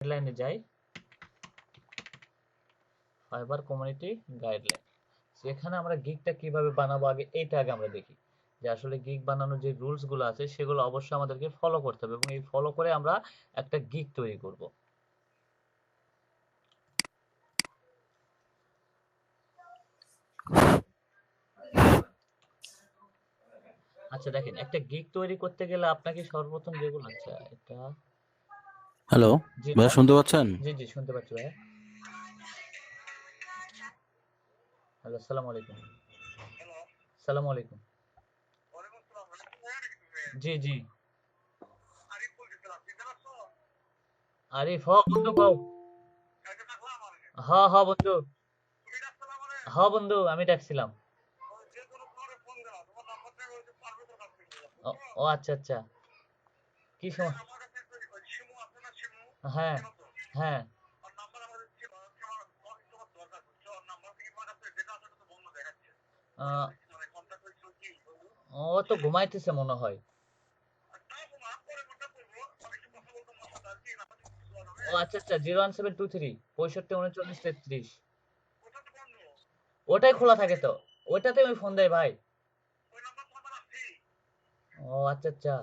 গাইডলাইনে যাই, fibre community guideline. সেখানে আমরা গিগটা কিভাবে বানাবো আগে এইটা আগে আমরা দেখি, যে আসলে গিগ বানানোর যে রুলস গুলো আছে সেগুলো অবশ্যই আমাদেরকে ফলো করতে হবে এবং এই ফলো করে আমরা একটা গিগ তৈরি করব। আচ্ছা দেখেন, একটা গিগ তৈরি করতে গেলে আপনাকে সর্বপ্রথম যেগুলো, আচ্ছা এটা, হ্যালো জি ভাইয়া, শুনতে পাচ্ছেন? জি জি শুনতে পাচ্ছি ভাইয়া। হ্যালো, আসসালামু আলাইকুম। আসসালামু আলাইকুম। জি জি। আরিফ, হ বন্ধু কও। হ হ বন্ধু, হ বন্ধু আমি ডাকছিলাম। ও ও, আচ্ছা আচ্ছা। কি সময়? হ্যাঁ হ্যাঁ। আহ, ও তো ঘুমাইতেছে মনে হয়। ও আচ্ছা আচ্ছা, 01723 65 39 33। ওটাই খোলা থাকে তো, ওটাতে আমি ফোন দেয় ভাই। ও আচ্ছা আচ্ছা।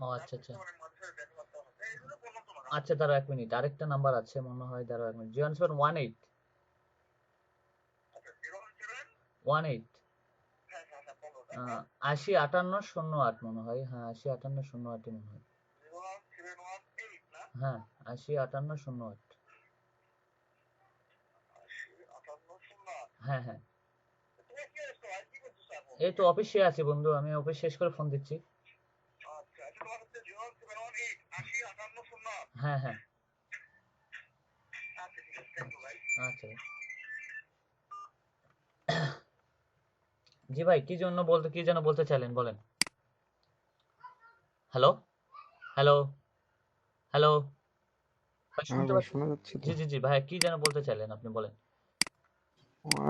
ও আচ্ছা আচ্ছা। আচ্ছা দাঁড়াও 1 মিনিট, আরেকটা নাম্বার আছে মনে হয়, দাঁড়াও 1 মিনিট। 01718 80 58 08 মনে হয়, হ্যাঁ 80 58 08 মনে হয়। হ্যাঁ 80 58 08। হ্যাঁ হ্যাঁ। এই তো অফিসে আছি বন্ধু, আমি অফিস শেষ করে ফোন দিচ্ছি। হ্যাঁ হ্যাঁ। আচ্ছা জি ভাই, কি যেন বলতে চাইলেন, বলেন। হ্যালো হ্যালো হ্যালো ভাই, হ্যাঁ শুনতে ভাই, পাচ্ছেন? শোনা যাচ্ছে তো? জি জি জি ভাই, কি যেন বলতে চাইলেন আপনি, বলেন।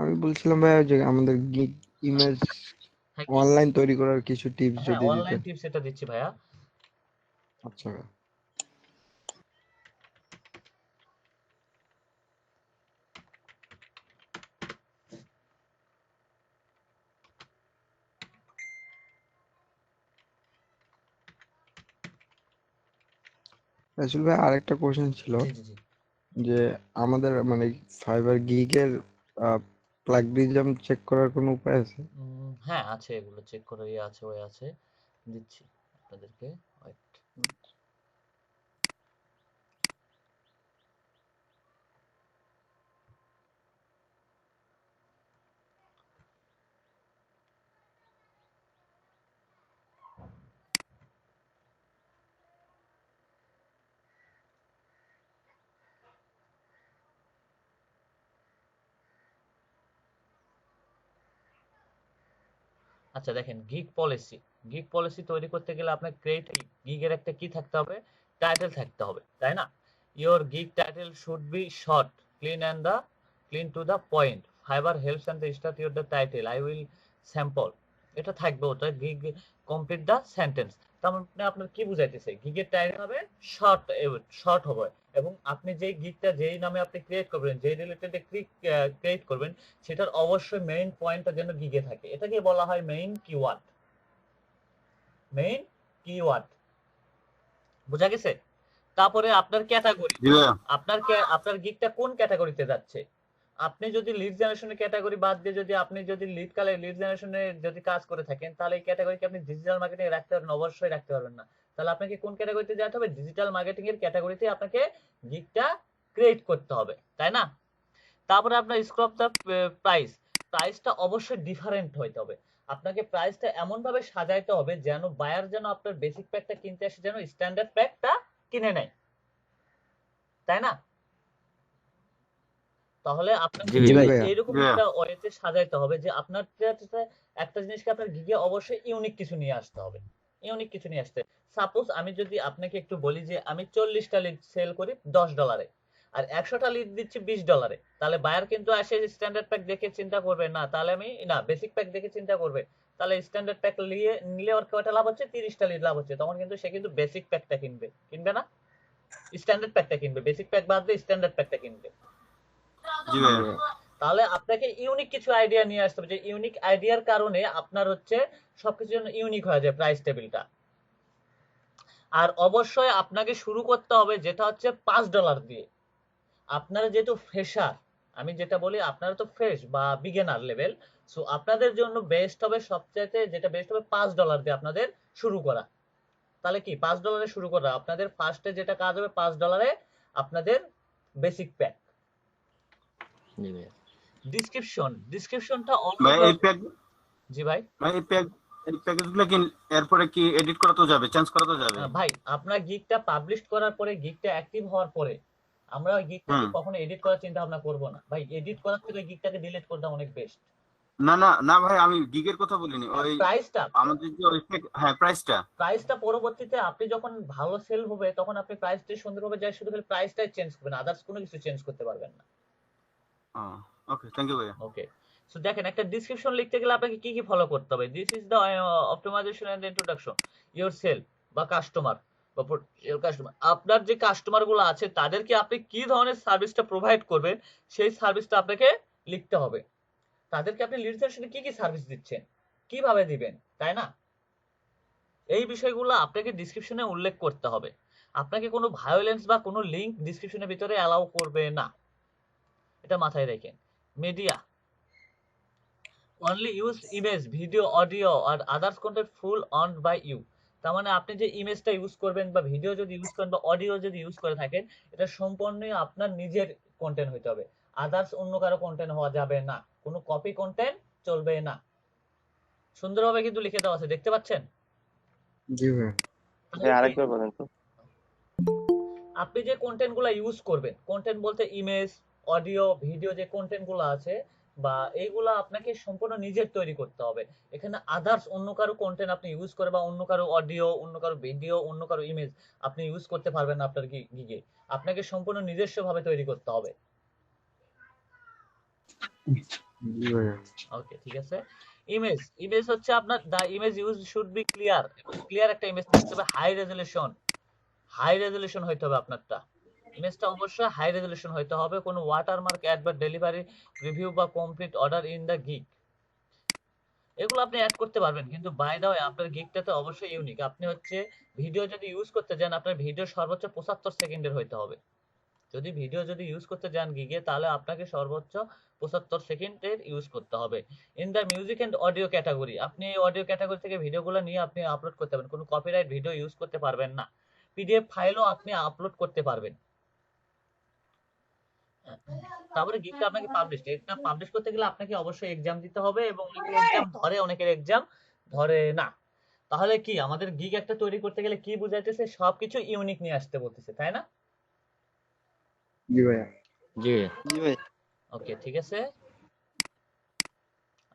আমি বলছিলাম ভাই যে আমাদের গিগ ইমেজ হ্যাঁ কি? অনলাইন তৈরি করার কিছু টিপস হ্যাঁ যদি অনলাইন দিতেন। টিপস এটা দিচ্ছি ভাইয়া। আচ্ছা ভাই। আসলে ভাই আরেকটা কোশ্চেন ছিল জি জি জি। যে আমাদের মানে ফাইবার গিগের প্লাগরিজম চেক করার কোনো উপায় আছে? হ্যাঁ আছে, এগুলো চেক করার ইয়ে আছে, ওই আছে, দিচ্ছি আপনাদেরকে। ওয়েট। আচ্ছা দেখেন, গিগ পলিসি তৈরি করতে গেলে আপনার ক্রিয়েট গিগের একটা কি থাকতে হবে, টাইটেল থাকতে হবে, তাই না? Your gig title should be short, clean and the clean to the point, fibre helps and start you're the title, I will sample. এটা থাকবে, ওটা গিগ কমপ্লিট দ্য সেন্টেন্স। তার মানে আপনার কি বুঝাইতেছে, গিগের টাইটেল হবে শর্ট, শর্ট হবে, এবং আপনি যেই গিগটা যেই নামে আপনি ক্রিয়েট করবেন, যেই রিলেটেড ক্রিয়েট করবেন, সেটার অবশ্যই মেইন পয়েন্টটা যেন গিগে থাকে। এটাকে বলা হয় মেইন কিওয়ার্ড। মেইন কিওয়ার্ড, বোঝা গেছে? তারপরে আপনার ক্যাটাগরি, আপনার গিগটা কোন ক্যাটাগরিতে যাচ্ছে। আপনি যদি লিড জেনারেশনের ক্যাটাগরি বাদ দিয়ে যদি আপনি যদি লিড জেনারেশনে যদি কাজ করে থাকেন, তাহলে এই ক্যাটাগরিকে আপনি ডিজিটাল মার্কেটিং রাখতে পারবেন? অবশ্যই রাখতে পারবেন না। তাহলে আপনাকে কোন ক্যাটাগরিতে যেতে হবে? ডিজিটাল মার্কেটিং এর ক্যাটাগরিতে আপনাকে গিগটা ক্রিয়েট করতে হবে, তাই না? তারপরে আপনার স্ক্রপ দ্য প্রাইস, প্রাইসটা অবশ্যই ডিফারেন্ট হইতে হবে। আপনাকে প্রাইসটা এমন ভাবে সাজাইতে হবে যেন বায়ার যেন আপনার বেসিক প্যাকটা কিনতে আসে যেন স্ট্যান্ডার্ড প্যাকটা কিনে নেয়, তাই না? তাহলে আপনাকে জি ভাইয়া। এইরকম একটা ওয়েতে সাজাইতে হবে যে আপনার একটা জিনিসকে আপনার গিগে অবশ্যই ইউনিক কিছু নিয়ে আসতে হবে। ইউনিক কিছু নিয়ে আসতে। সাপোজ আমি যদি আপনাকে একটু বলি যে আমি 40টা লিড সেল করি $10 আর 100টা লিড দিচ্ছি $20, তাহলে বায়ার কিন্তু আসে স্ট্যান্ডার্ড প্যাক দেখে চিন্তা করবে না, তাহলে আমি না বেসিক প্যাক দেখে চিন্তা করবে, তাহলে স্ট্যান্ডার্ড প্যাক নিলে ওর কয়টা লাভ হচ্ছে, 30টা লিড লাভ হচ্ছে, তখন কিন্তু সে কিন্তু বেসিক প্যাকটা কিনবে না, স্ট্যান্ডার্ড প্যাকটা কিনবে, বেসিক প্যাক বাদ দিয়ে স্ট্যান্ডার্ড প্যাকটা কিনবে। জি জি ভাইয়া। ভাইয়া। তাহলে আপনাকে ইউনিক কিছু আইডিয়া নিয়ে আসতে হবে, যে ইউনিক আইডিয়ার কারণে আপনার হচ্ছে সবকিছু যেন ইউনিক হয়ে যায় প্রাইস টেবিলটা। আর অবশ্যই আপনাকে শুরু করতে হবে যেটা হচ্ছে $5 দিয়ে। আপনারা যেহেতু ফ্রেশার, আমি যেটা বলি আপনারা তো ফ্রেশ বা বিগিনার লেভেল, সো আপনাদের জন্য বেস্ট হবে, সবচাইতে যেটা বেস্ট হবে $5 দিয়ে আপনাদের শুরু করা। তাহলে কি $5 শুরু করা, আপনাদের ফার্স্টে যেটা কাজ হবে $5 আপনাদের বেসিক প্যাক। জি ভাইয়া। ডিসক্রিপশনটা ভাই এই প্যাক জি ভাই। এই প্যাকেজগুলো কি এরপরে কি এডিট করা তো যাবে, চেঞ্জ করা তো যাবে? ভাই আপনার গিগটা পাবলিশ করার পরে, গিগটা অ্যাক্টিভ হওয়ার পরে আমরা ওই গিগটাকে কখনো এডিট করার চিন্তা ভাবনা করব না ভাই, এডিট করার থেকে ওই গিগটাকে ডিলিট করে দেওয়া অনেক বেস্ট। না না না ভাই, আমি গিগের কথা বলিনি, ওই প্রাইসটা আমাদের যে ওই হ্যাঁ প্রাইসটা পরবর্তীতে আপনি যখন ভালো সেল হবে তখন আপনি প্রাইসটা সুন্দরভাবে যাই শুধু খালি প্রাইসটাই চেঞ্জ করবেন, আদার্স কোনো কিছু চেঞ্জ করতে পারবেন না। ওকে, থ্যাংক ইউ ভাইয়া। ওকে, সো দেখেন একটা ডেসক্রিপশন লিখতে গেলে আপনাকে কি কি ফলো করতে হবে। This is the optimization and introduction your sale বা কাস্টমার বা কাস্টমার, আপনার যে কাস্টমার গুলো আছে তাদেরকে আপনি কি ধরনের সার্ভিসটা প্রোভাইড করবেন সেই সার্ভিসটা আপনাকে লিখতে হবে। তাদেরকে আপনি লিড জেনারেশনে কি কি সার্ভিস দিচ্ছেন, কিভাবে দিবেন, তাই না? এই বিষয়গুলো আপনাকে ডেসক্রিপশনে উল্লেখ করতে হবে। আপনাকে কোনো ভায়োলেন্স বা কোনো লিংক ডেসক্রিপশনের ভিতরে অ্যালাউ করবে না, এটা মাথায় রাখেন। Media only use image, video, audio or others content full owned by you। তার মানে আপনি যে ইমেজটা ইউজ করবেন বা ভিডিও যদি ইউজ করেন বা অডিও যদি ইউজ করে থাকেন, এটা সম্পূর্ণই আপনার নিজের কন্টেন্ট হইতে হবে, আদার্স অন্য কারো কন্টেন্ট হওয়া যাবে না, কোনো কপি কন্টেন্ট চলবে না। সুন্দরভাবে কিন্তু লিখে দেওয়া আছে, দেখতে পাচ্ছেন? জি ভাইয়া। আরেকবার বলেন তো। আপনি যে কন্টেন্ট গুলা ইউজ করবেন, কন্টেন্ট বলতে ইমেজ, অডিও, ভিডিও যে কন্টেন্ট গুলো আছে বা এইগুলা আপনাকে সম্পূর্ণ নিজের তৈরি করতে হবে। এখানে আদার্স অন্য কারো কন্টেন্ট আপনি ইউজ করে বা অন্য কারো অডিও, অন্য কারো ভিডিও, অন্য কারো ইমেজ আপনি ইউজ করতে পারবেন না আপনার গিগে। আপনাকে সম্পূর্ণ নিজস্ব ভাবে তৈরি করতে হবে। জি ভাইয়া। ওকে, ঠিক আছে। ইমেজ হচ্ছে আপনার the image use should be clear, clear একটা ইমেজ থাকতে হবে, হাই রেজোলিউশন হইতে হবে আপনারটা। ইমেজটা অবশ্যই হাই রেজোলিউশন হইতে হবে, কোনো ওয়াটারমার্ক, অ্যাড বা ডেলিভারি, রিভিউ বা complete order in the gig, এগুলো আপনি অ্যাড করতে পারবেন। কিন্তু বাই দা ওয়ে আপনার গিগটাতে অবশ্যই ইউনিক। আপনি হচ্ছে ভিডিও যদি ইউজ করতে যান, আপনার ভিডিও সর্বোচ্চ 75 সেকেন্ডের হইতে হবে। যদি ভিডিও ইউজ করতে যান গিগে, তাহলে আপনাকে সর্বোচ্চ 75 সেকেন্ডের ইউজ করতে হবে। In the music and audio category, আপনি এই অডিও ক্যাটাগরি থেকে ভিডিওগুলো নিয়ে আপনি আপলোড করতে পারবেন, কোনো কপিরাইট ভিডিও ইউজ করতে পারবেন না। পিডিএফ ফাইলও আপনি আপলোড করতে পারবেন। তারপরে গিগটা আপনাকে এটা পাবলিশ করতে গেলে আপনাকে অবশ্যই এক্সাম দিতে হবে, এবং অনেকের এক্সাম ধরে, অনেকের এক্সাম ধরে না। তাহলে কি আমাদের গিগ একটা তৈরি করতে গেলে কি বুঝাইতেছে, সবকিছু ইউনিক নিয়ে আসতে বলতেছে, তাই না? জি ভাইয়া। জি ভাইয়া। জি ভাই। ওকে, ঠিক আছে।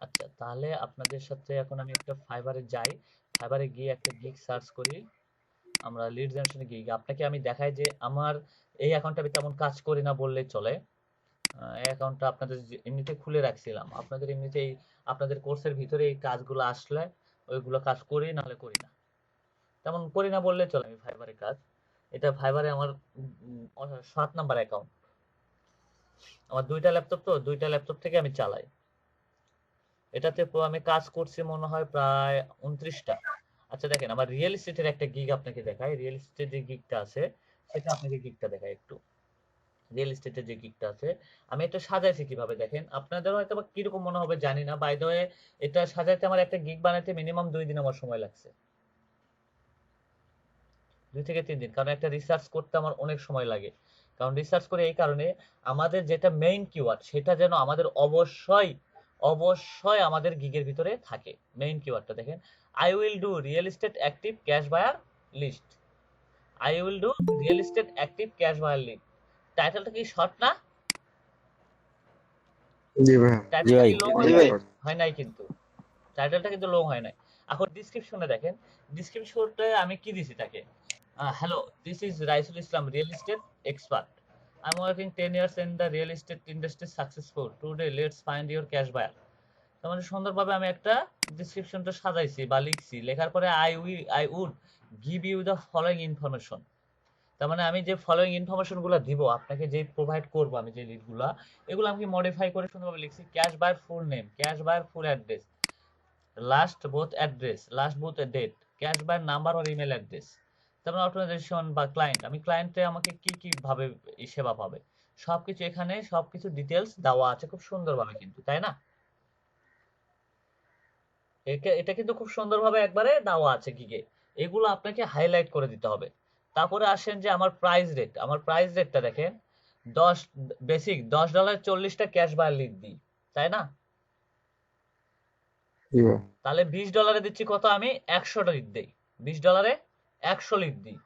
আচ্ছা, তাহলে আপনাদের সাথে এখন আমি একটা ফাইবারে যাই, ফাইবারে গিয়ে একটা গিগ সার্চ করি, আমরা লিড জেনারেশনে গিগ। আপনাকে আমি দেখাই যে আমার এই অ্যাকাউন্টটা আমি তেমন কাজ করি না বললেই চলে। এই অ্যাকাউন্টটা আপনাদের এমনিতে খুলে রাখছিলাম, আপনাদের এমনিতেই আপনাদের কোর্সের ভিতরে এই কাজগুলো আসলে ওইগুলো কাজ করি, নাহলে করি না, তেমন করি না বললে চলে। আমি ফাইবারে কাজ, এটা ফাইবারে আমার 7 নাম্বার অ্যাকাউন্ট। আমার দুইটা ল্যাপটপ থেকে আমি চালাই। এটাতে আমি কাজ করছি মনে হয় প্রায় 29টা। আচ্ছা দেখেন, আমার রিয়েল এস্টেটের একটা গিগ আপনাকে দেখাই, রিয়েল এস্টেটের যে গিগটা আছে সেটা আপনাকে গিগটা দেখাই একটু। রিয়েল এস্টেটের যে গিগটা আছে আমি এটা সাজাইছি কিভাবে দেখেন, আপনাদের হয়তো বা কিরকম মনে হবে জানি না। বাই দ্য ওয়ে, এটা সাজাইতে আমার একটা গিগ বানাইতে মিনিমাম 2 দিন আমার সময় লাগছে, 2 থেকে 3 দিন, কারণ একটা রিসার্চ করতে আমার অনেক সময় লাগে। কারণ রিসার্চ করে এই কারণে, আমাদের যেটা মেইন কিওয়ার্ড সেটা যেন আমাদের অবশ্যই আমাদের গিগের ভিতরে থাকে। মেইন কিওয়ার্ডটা দেখেন, I will do real estate active cash buyer list, I will do real estate active cash buyer list. টাইটেলটা কি শর্ট না? জি ভাইয়া। টাইটেলটা কি লং জি ভাই। হয় নাই? কিন্তু টাইটেলটা কিন্তু লং হয় নাই। এখন ডিসক্রিপশনে দেখেন, ডিসক্রিপশনে আমি কি দিছি তাকে, hello, this is Raisul Islam, real estate expert, I am working 10 years in the real estate industry successful, today let's find your cash buyer. তার মানে সুন্দরভাবে আমি একটা ডিসক্রিপশনটা সাজাইছি বা লিখছি, লেখার পরে I would give you the following information. তার মানে আমি যে ফলোইং ইনফরমেশন গুলো দিব আপনাকে, যে প্রোভাইড করব আমি যে লিডগুলা, এগুলো আমি মডিফাই করে সুন্দরভাবে লিখছি। Cash buyer full name, cash buyer full address, last both date, cash buyer number or email address. তারপর অর্গানাইজেশন বা ক্লায়েন্ট, আমি ক্লায়েন্টে আমাকে কি কি ভাবে এই সেবা পাবে, সবকিছু এখানে সবকিছু ডিটেলস দেওয়া আছে খুব সুন্দরভাবে কিন্তু, তাই না? এটা কিন্তু খুব সুন্দরভাবে একবারে দেওয়া আছে গিগে, এগুলো আপনাকে হাইলাইট করে দিতে হবে। তারপরে আসেন যে আমার প্রাইস রেটটা দেখেন, 10 বেসিক $10 40টা ক্যাশ বায়ার লিড দিই, তাই না? জি ভাইয়া। তাহলে $20 দিচ্ছি কত, আমি 100টা লিড দিই, $20 100 লিড দিই।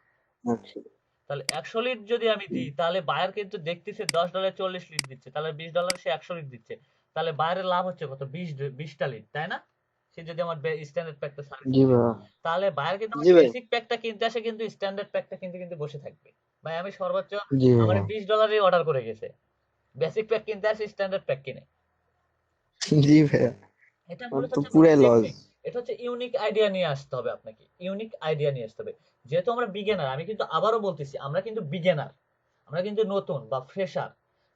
আচ্ছা। তাহলে 100 লিড যদি আমি দিই, তাহলে বায়ার কিন্তু দেখতেছে $10 40 লিড দিচ্ছে, তাহলে $20 সে 100 লিড দিচ্ছে, তাহলে বায়ারের লাভ হচ্ছে কত, 20টা লিড, তাই না? সে যদি আমার স্ট্যান্ডার্ড প্যাকটা সার্ভিস জি করে, ভাইয়া। তাহলে বায়ার কিন্তু জি ভাই। বেসিক প্যাকটা কিনতে আসে, কিন্তু স্ট্যান্ডার্ড প্যাকটা কিনতে কিন্তু বসে থাকবে। ভাই আমি সর্বোচ্চ জি আমার ভাইয়া। $20 অর্ডার করে গেছে, বেসিক প্যাক কিনতে আসে, স্ট্যান্ডার্ড প্যাক কিনে। জি ভাইয়া। এটা আমার মূলত তো হচ্ছে পুরাই আপনার লস। টেকনিক। এটা হচ্ছে ইউনিক আইডিয়া নিয়ে আসতে হবে আপনাকে, ইউনিক আইডিয়া নিয়ে আসতে হবে। যেহেতু আমরা বিগিনার, আমি কিন্তু আবারও বলতেছি, আমরা কিন্তু বিগিনার, আমরা কিন্তু নতুন বা ফ্রেশার।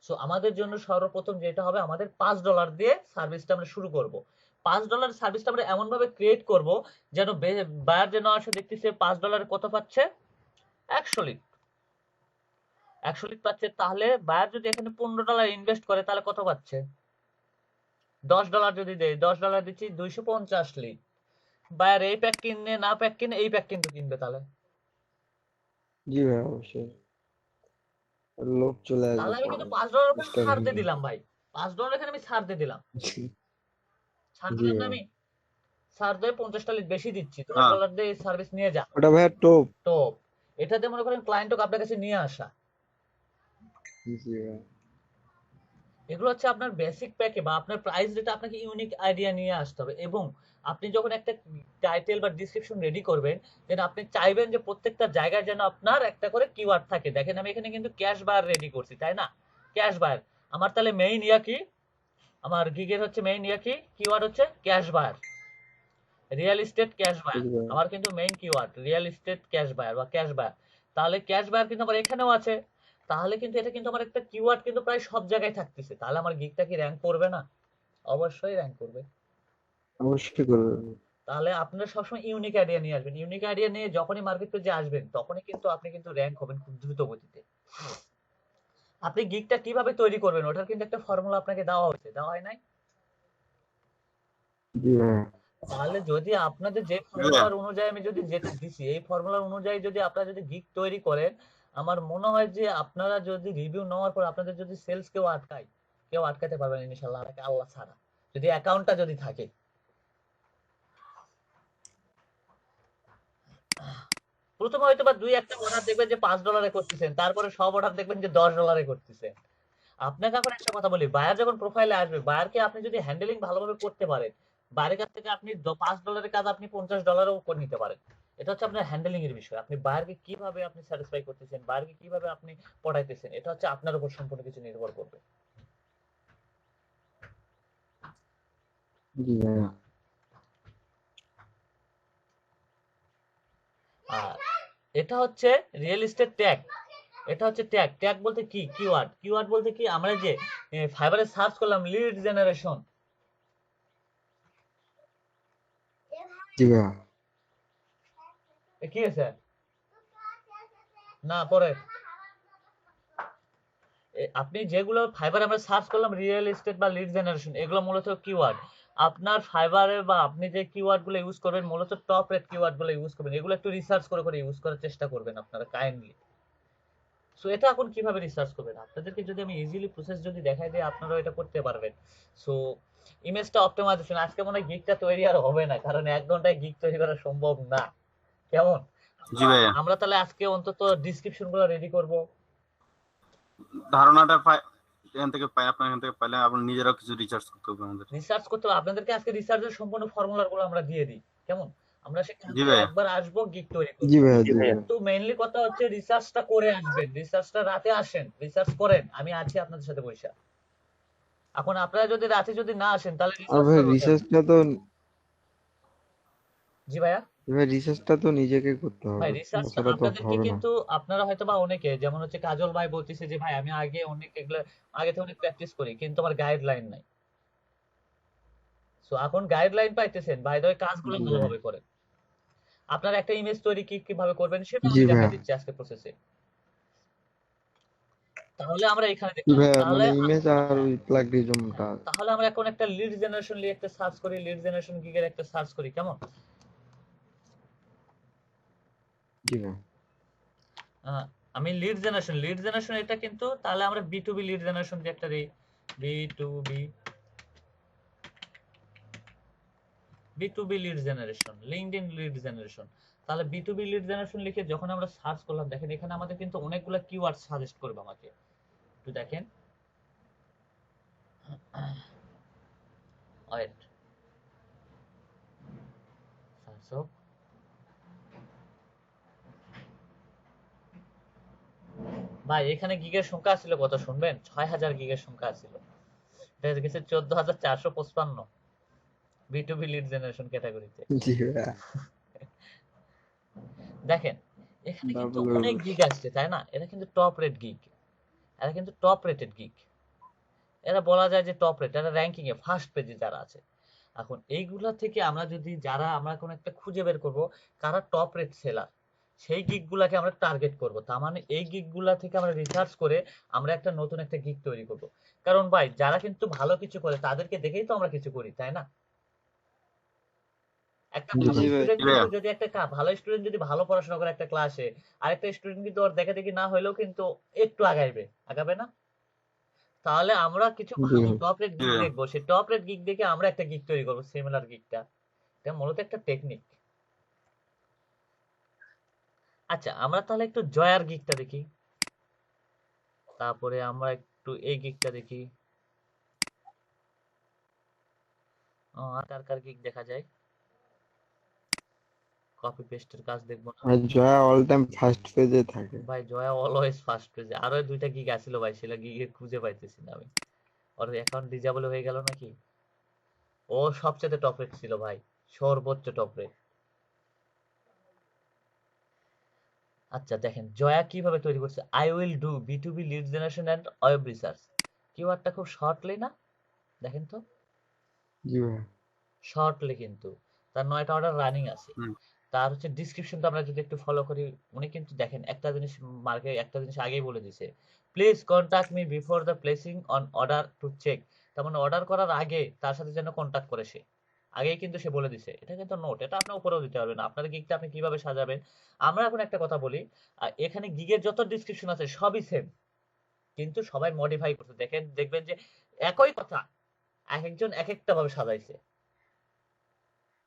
সো আমাদের জন্য সর্বপ্রথম যেটা হবে, আমাদের $5 দিয়ে সার্ভিসটা আমরা শুরু করব। $5 সার্ভিসটা আমরা এমন ভাবে ক্রিয়েট করব যেন বায়ার যেন আসে দেখতেছে $5 কত পাচ্ছে, 100 লিড, 100 লিড পাচ্ছে। তাহলে বায়ার যদি এখানে $15 ইনভেস্ট করে, তাহলে কত পাচ্ছে, $10 যদি দেয়, $10 দিচ্ছি 250 লিড। বায়ার এই প্যাক কিনে না প্যাক কিনে এই প্যাক কিন্তু কিনবে, তাহলে জি ভাইয়া অবশ্যই। লোক চলে আসবে তাহলে আমি পরে কিন্তু $5 করে চেষ্টা ছাড় দিয়ে করবেন। দিলাম ভাই, $5 এখানে আমি ছাড় দিয়ে দিলাম, ছাড় জি দিলাম না ভাইয়া। আমি, ছাড় দিয়ে 50টা লিড বেশি দিচ্ছি, হ্যাঁ $10 দিয়ে সার্ভিস নিয়ে যা। ওটা ভাইয়া টপ। তো এটাতে মনে করেন ক্লায়েন্টকে আপনার কাছে নিয়ে আসা, জি ভাইয়া। এগুলো হচ্ছে আপনার বেসিক প্যাকে বা আপনার প্রাইস রেটে আপনাকে ইউনিক আইডিয়া নিয়ে আসতে হবে। এবং আপনি যখন একটা টাইটেল বা ডিসক্রিপশন রেডি করবেন, দেন আপনি চাইবেন যে প্রত্যেকটা জায়গায় যেন আপনার একটা করে কিওয়ার্ড থাকে। দেখেন আমি এখানে কিন্তু ক্যাশ বায়ার রেডি করছি, তাই না? ক্যাশ বায়ার আমার তাহলে মেইন ইয়া কি, আমার গিগের হচ্ছে মেইন ইয়া কি, কিওয়ার্ড হচ্ছে cash buyer, real estate cash buyer, জি ভাইয়া। আমার কিন্তু main keyword real estate cash buyer বা ক্যাশ বায়ার। তাহলে ক্যাশ বায়ার কিন্তু আমার এখানেও আছে, তাহলে কিন্তু এটা কিন্তু আমার একটা কিওয়ার্ড কিন্তু প্রায় সব জায়গায় থাকতেছে, তাহলে আমার গিগটা কি র‍্যাঙ্ক করবে না? অবশ্যই র‍্যাঙ্ক করবে। অবশ্যই করবেন। তাহলে আপনারা সবসময় ইউনিক আইডিয়া নিয়ে আসবেন, ইউনিক আইডিয়া নিয়ে যখনই মার্কেট পেজে আসবেন, তখনই কিন্তু আপনি কিন্তু র‍্যাঙ্ক হবেন খুব দ্রুত গতিতে। আপনি গিগটা কিভাবে তৈরি করবেন, ওটার কিন্তু একটা ফর্মুলা আপনাকে দেওয়া হয়েছে, দেওয়া হয় নাই? জি ভাইয়া। তাহলে যদি আপনাদের যে ফর্মুলার অনুযায়ী আমি যদি যেটা দিছি, এই ফর্মুলার অনুযায়ী যদি আপনারা যদি গিগ তৈরি করেন, আমার মনে হয় যে আপনারা যদি রিভিউ নেওয়ার পর আপনাদের যদি সেলস কেউ আটকায়, কেউ আটকাতে পারবেন ইনশাআল্লাহ, আপনাকে আল্লাহ ছাড়া, যদি অ্যাকাউন্টটা যদি থাকে। প্রথমে হয়তো বা দুই একটা অর্ডার দেখবেন যে $5 করতেছেন, তারপরে সব অর্ডার দেখবেন যে $10 করতেছেন। আপনাকে এখন একটা কথা বলি, বায়ার যখন প্রোফাইলে আসবে, বায়ারকে আপনি যদি হ্যান্ডেলিং ভালোভাবে করতে পারেন, বায়ারের কাছ থেকে আপনি $5 কাজ আপনি $50 করে নিতে পারেন। এটা হচ্ছে আপনার হ্যান্ডেলিং এর বিষয়, আপনি বায়ারকে কিভাবে আপনি স্যাটিসফাই করতেছেন, বায়ারকে কিভাবে আপনি পড়াইতেছেন, এটা হচ্ছে আপনার উপর সম্পূর্ণ কিছু নির্ভর করবে। জি ভাইয়া। আর এটা হচ্ছে রিয়েল এস্টেট ট্যাগ, এটা হচ্ছে ট্যাগ। ট্যাগ বলতে কি, কিওয়ার্ড, কিওয়ার্ড বলতে কি, আমরা যে ফাইবারে সার্চ করলাম লিড জেনারেশন, জি ভাইয়া। কি আছে না পরে আপনি যেগুলো ফাইবার আমরা সার্চ করলাম রিয়েল এস্টেট বা লিড জেনারেশন, এগুলো মূলত কিওয়ার্ড। আপনার ফাইবারে বা আপনি যে কিওয়ার্ড গুলো ইউজ করবেন, মূলত টপ রেট কিওয়ার্ড গুলো ইউজ করবেন, এগুলো একটু রিসার্চ করে করে ইউজ করার চেষ্টা করবেন আপনারা কাইন্ডলি। সো এটা এখন কিভাবে রিসার্চ করবেন, আপনাদেরকে যদি আমি ইজিলি প্রসেস যদি দেখাই দিই, আপনারা এটা করতে পারবেন। সো ইমেজটা অপটিমাইজেশন, আজকে মনে হয় গিগটা তৈরি আর হবে না, কারণ 1 ঘন্টায় গিগ তৈরি করা সম্ভব না। কেমন? জি ভাইয়া, আমরা তাহলে আজকে অন্তত ডেসক্রিপশন গুলো রেডি করব, ধারণাটা এখান থেকে পাই, আপনার এখান থেকে পাইলে আপনার নিজেরাও কিছু রিসার্চ করতে হবে আমাদের। রিসার্চ করতে হবে। আপনাদেরকে আজকে রিসার্চের সম্পূর্ণ ফর্মুলা গুলো আমরা দিয়ে দিই, কেমন? আমরা সেখানে জি ভাইয়া। একবার আসবো, গিগ তৈরি করবো। জি ভাইয়া, জি জি ভাইয়া। ভাইয়া। কিন্তু মেইনলি কথা হচ্ছে রিসার্চটা করে আসবেন, রিসার্চটা রাতে আসেন, রিসার্চ করেন, আমি আছি আপনাদের সাথে বৈশা। এখন আপনারা যদি রাতে যদি না আসেন তাহলে আর রিসার্চ ভাই করবো কেমন? জি ভাইয়া। রিসার্চটা তো নিজেকে করতে ভাই হবে, রিসার্চটা তাছাড়া তো আপনাদেরকে হবে না। কিন্তু আপনারা হয়তো বা অনেকে, যেমন হচ্ছে কাজল ভাই বলতেছে যে ভাই আমি আগে অনেক এগুলো আগে থেকে অনেক প্র্যাকটিস করি কিন্তু আমার গাইডলাইন নাই। সো এখন গাইডলাইন পাইতেছেন, বাই দ্য ওয়ে কাজগুলো জি ভাইয়া, ভালোভাবে করেন। আপনার একটা ইমেজ তৈরি কিভাবে করবেন সেটা জি আমি ভাইয়া। দেখাই দিচ্ছি আজকে প্রসেসে। তাহলে আমরা এখানে জি দেখলাম, ভাইয়া, তাহলে মানে ইমেজ আর ওই প্লাগরিজমটা। তাহলে আমরা এখন একটা লিড জেনারেশন নিয়ে একটা সার্চ করি, লিড জেনারেশন গিগের একটা সার্চ করি কেমন? জি ভাইয়া। আহ, আমি লিড জেনারেশন এটা কিন্তু, তাহলে আমরা বি2বি লিড জেনারেশন দিয়ে একটা দিই, B2B B2B lead generation, LinkedIn lead generation. তাহলে বি2বি লিড জেনারেশন লিখে যখন আমরা সার্চ করলাম, দেখেন এখানে আমাদের কিন্তু অনেকগুলো কিওয়ার্ড সাজেস্ট করবে আমাকে। একটু দেখেন, ওয়েট, সার্চ হোক। ভাই এখানে গিগের সংখ্যা ছিল কত শুনবেন? 6000 গিগের সংখ্যা ছিল, এটা হয়ে গেছে 14455 বি2বি লিড জেনারেশন ক্যাটাগরিতে। জি ভাইয়া। দেখেন এখানে কিন্তু ডাবল। অনেক গিগ আসছে তাই না? এটা কিন্তু টপ রেট গিগ, এরা কিন্তু টপ রেটেড গিগ, এরা বলা যায় যে টপ রেট, এরা র্যাঙ্কিং এ ফার্স্ট পেজে যারা আছে। এখন এইগুলা থেকে আমরা যদি যারা আমরা কোন একটা খুঁজে বের করব কারা টপ রেট সেলার, সেই গিগ গুলাকে আমরা টার্গেট করব। তার মানে এই গিগ গুলা থেকে আমরা রিসার্চ করে আমরা একটা নতুন একটা গিগ তৈরি করব। কারণ ভাই যারা কিন্তু ভালো কিছু করে তাদেরকে দেখেই তো আমরা কিছু করি তাই না? একটা জি ভালো ভাই। স্টুডেন্ট জি ভাইয়া। কিন্তু যদি একটা ভালো স্টুডেন্ট যদি ভালো পড়াশোনা করে একটা ক্লাসে, আরেকটা স্টুডেন্ট কিন্তু ওর দেখা দেখি না হলেও কিন্তু একটু আগাবে না? তাহলে আমরা কিছু জি ভালো ভাই। টপ রেট জি গিগ ভাইয়া। দেখবো, সেই টপ রেট গিগ দেখে আমরা একটা গিগ তৈরি করবো, সিমিলার গিগটা। এটা মূলত একটা টেকনিক। আচ্ছা আমরা তাহলে একটু জয়ার গিগটা দেখি, তারপরে আমরা একটু এই গিগটা দেখি। আর কার কার গিগ দেখা যায়? কপি পেস্টের কাজ দেখবো না। আর জয়া অল টাইম ফার্স্ট পেজে থাকে। ভাই জয়া অলওয়েজ ফার্স্ট পেজে, আরো দুইটা গিগ আছিল ভাই, সেটা গিগে খুঁজে পাইতেছি না আমি। ওর অ্যাকাউন্ট ডিজেবল হয়ে গেল নাকি? ও সবচেয়ে টপ রেট ছিল ভাই, সর্বোচ্চ টপ রেট। আচ্ছা দেখেন জয়া কিভাবে তৈরি করছে, I will do B2B lead generation and web research. কিওয়ার্ডটা খুব শর্টলি না? দেখেন তো, জি ভাইয়া। শর্টলি কিন্তু তার 9টা অর্ডার রানিং আছে। হুম। তার হচ্ছে ডিসক্রিপশনটা আমরা যদি একটু ফলো করি, উনি কিন্তু দেখেন একটা জিনিস মার্কে একটা জিনিস আগেই বলে দিছে, please contact me before the placing an order to check. তার মানে অর্ডার করার আগে তার সাথে যেন কন্টাক্ট করে সে, আগেই কিন্তু সে বলে দিছে। এটা কিন্তু নোট, এটা আপনি উপরেও দিতে পারবেন, আপনাদের গিগটা আপনি কিভাবে সাজাবেন। আমরা এখন একটা কথা বলি, এখানে গিগের যত ডিসক্রিপশন আছে সবই সেম, কিন্তু সবাই মডিফাই করছে। দেখেন দেখবেন যে একই কথা এক একজন এক একটা ভাবে সাজাইছে।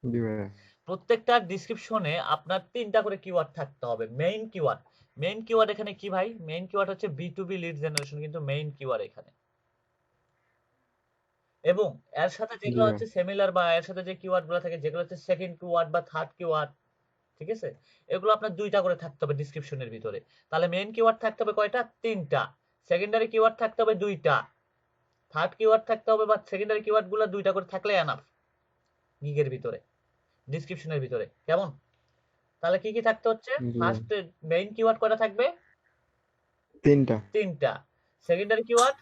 জি ভাইয়া। প্রত্যেকটা ডিসক্রিপশনে আপনার 3টা করে কিওয়ার্ড থাকতে হবে, মেইন কিওয়ার্ড। মেইন কিওয়ার্ড এখানে কি ভাই? মেইন কিওয়ার্ড হচ্ছে বি2বি লিড জেনারেশন, কিন্তু মেইন কিওয়ার্ড এখানে। এবং এর সাথে জি যেগুলো ভাইয়া। হচ্ছে সিমিলার বা এর সাথে যে কিওয়ার্ড গুলো থাকে যেগুলো হচ্ছে সেকেন্ড কিওয়ার্ড বা থার্ড কিওয়ার্ড, ঠিক আছে? এগুলো আপনার 2টা করে থাকতে হবে ডিসক্রিপশনের ভিতরে। তাহলে মেইন কিওয়ার্ড থাকতে হবে কয়টা? 3টা। সেকেন্ডারি কিওয়ার্ড থাকতে হবে 2টা। থার্ড কিওয়ার্ড থাকতে হবে বা সেকেন্ডারি কিওয়ার্ড গুলো 2টা করে থাকলে এনাফ গিগের ভিতরে, ডিসক্রিপশনের ভিতরে। কেমন? তাহলে কি কি থাকতে হচ্ছে? জি ভাইয়া। ফার্স্ট মেইন কিওয়ার্ড কয়টা থাকবে? 3টা। 3টা। সেকেন্ডারি কিওয়ার্ড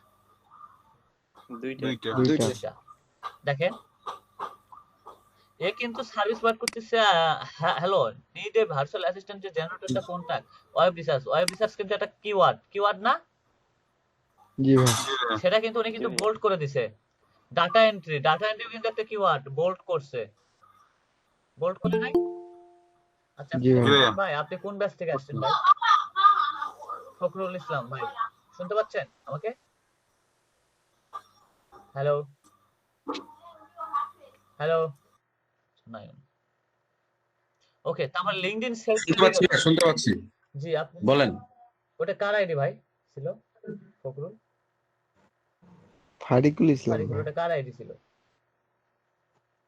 দুইটা। দুইটা। 2টা। 2টা। দেখেন এ কিন্তু সার্ভিস প্রোভাইড করতেছে, hello need a virtual assistant to generate the contact web research. Web research কিন্তু একটা কিওয়ার্ড না? জি ভাইয়া। জি ভাইয়া। সেটা কিন্তু উনি জি কিন্তু ভাইয়া। বোল্ড করে দিছে। ডাটা এন্ট্রি কিন্তু একটা কিওয়ার্ড, বোল্ড করছে, বোল্ড করে নাই? আচ্ছা জি জি ভাইয়া। ভাইয়া। ভাই আপনি কোন ব্যাচ থেকে আসছেন ভাই? ফখরুল ইসলাম ভাই, শুনতে পাচ্ছেন আমাকে? হ্যালো হ্যালো, নাই। ওকে, তারপর লিংকডইন সেলস শুনতে পাচ্ছি ভাই, শুনতে পাচ্ছি, জি আপনি বলেন। ওটা কার আইডি ভাই ছিল? ফখরুল ফারিকুল ইসলাম ফারিকুল, ভাই। ওটা কার আইডি ছিল?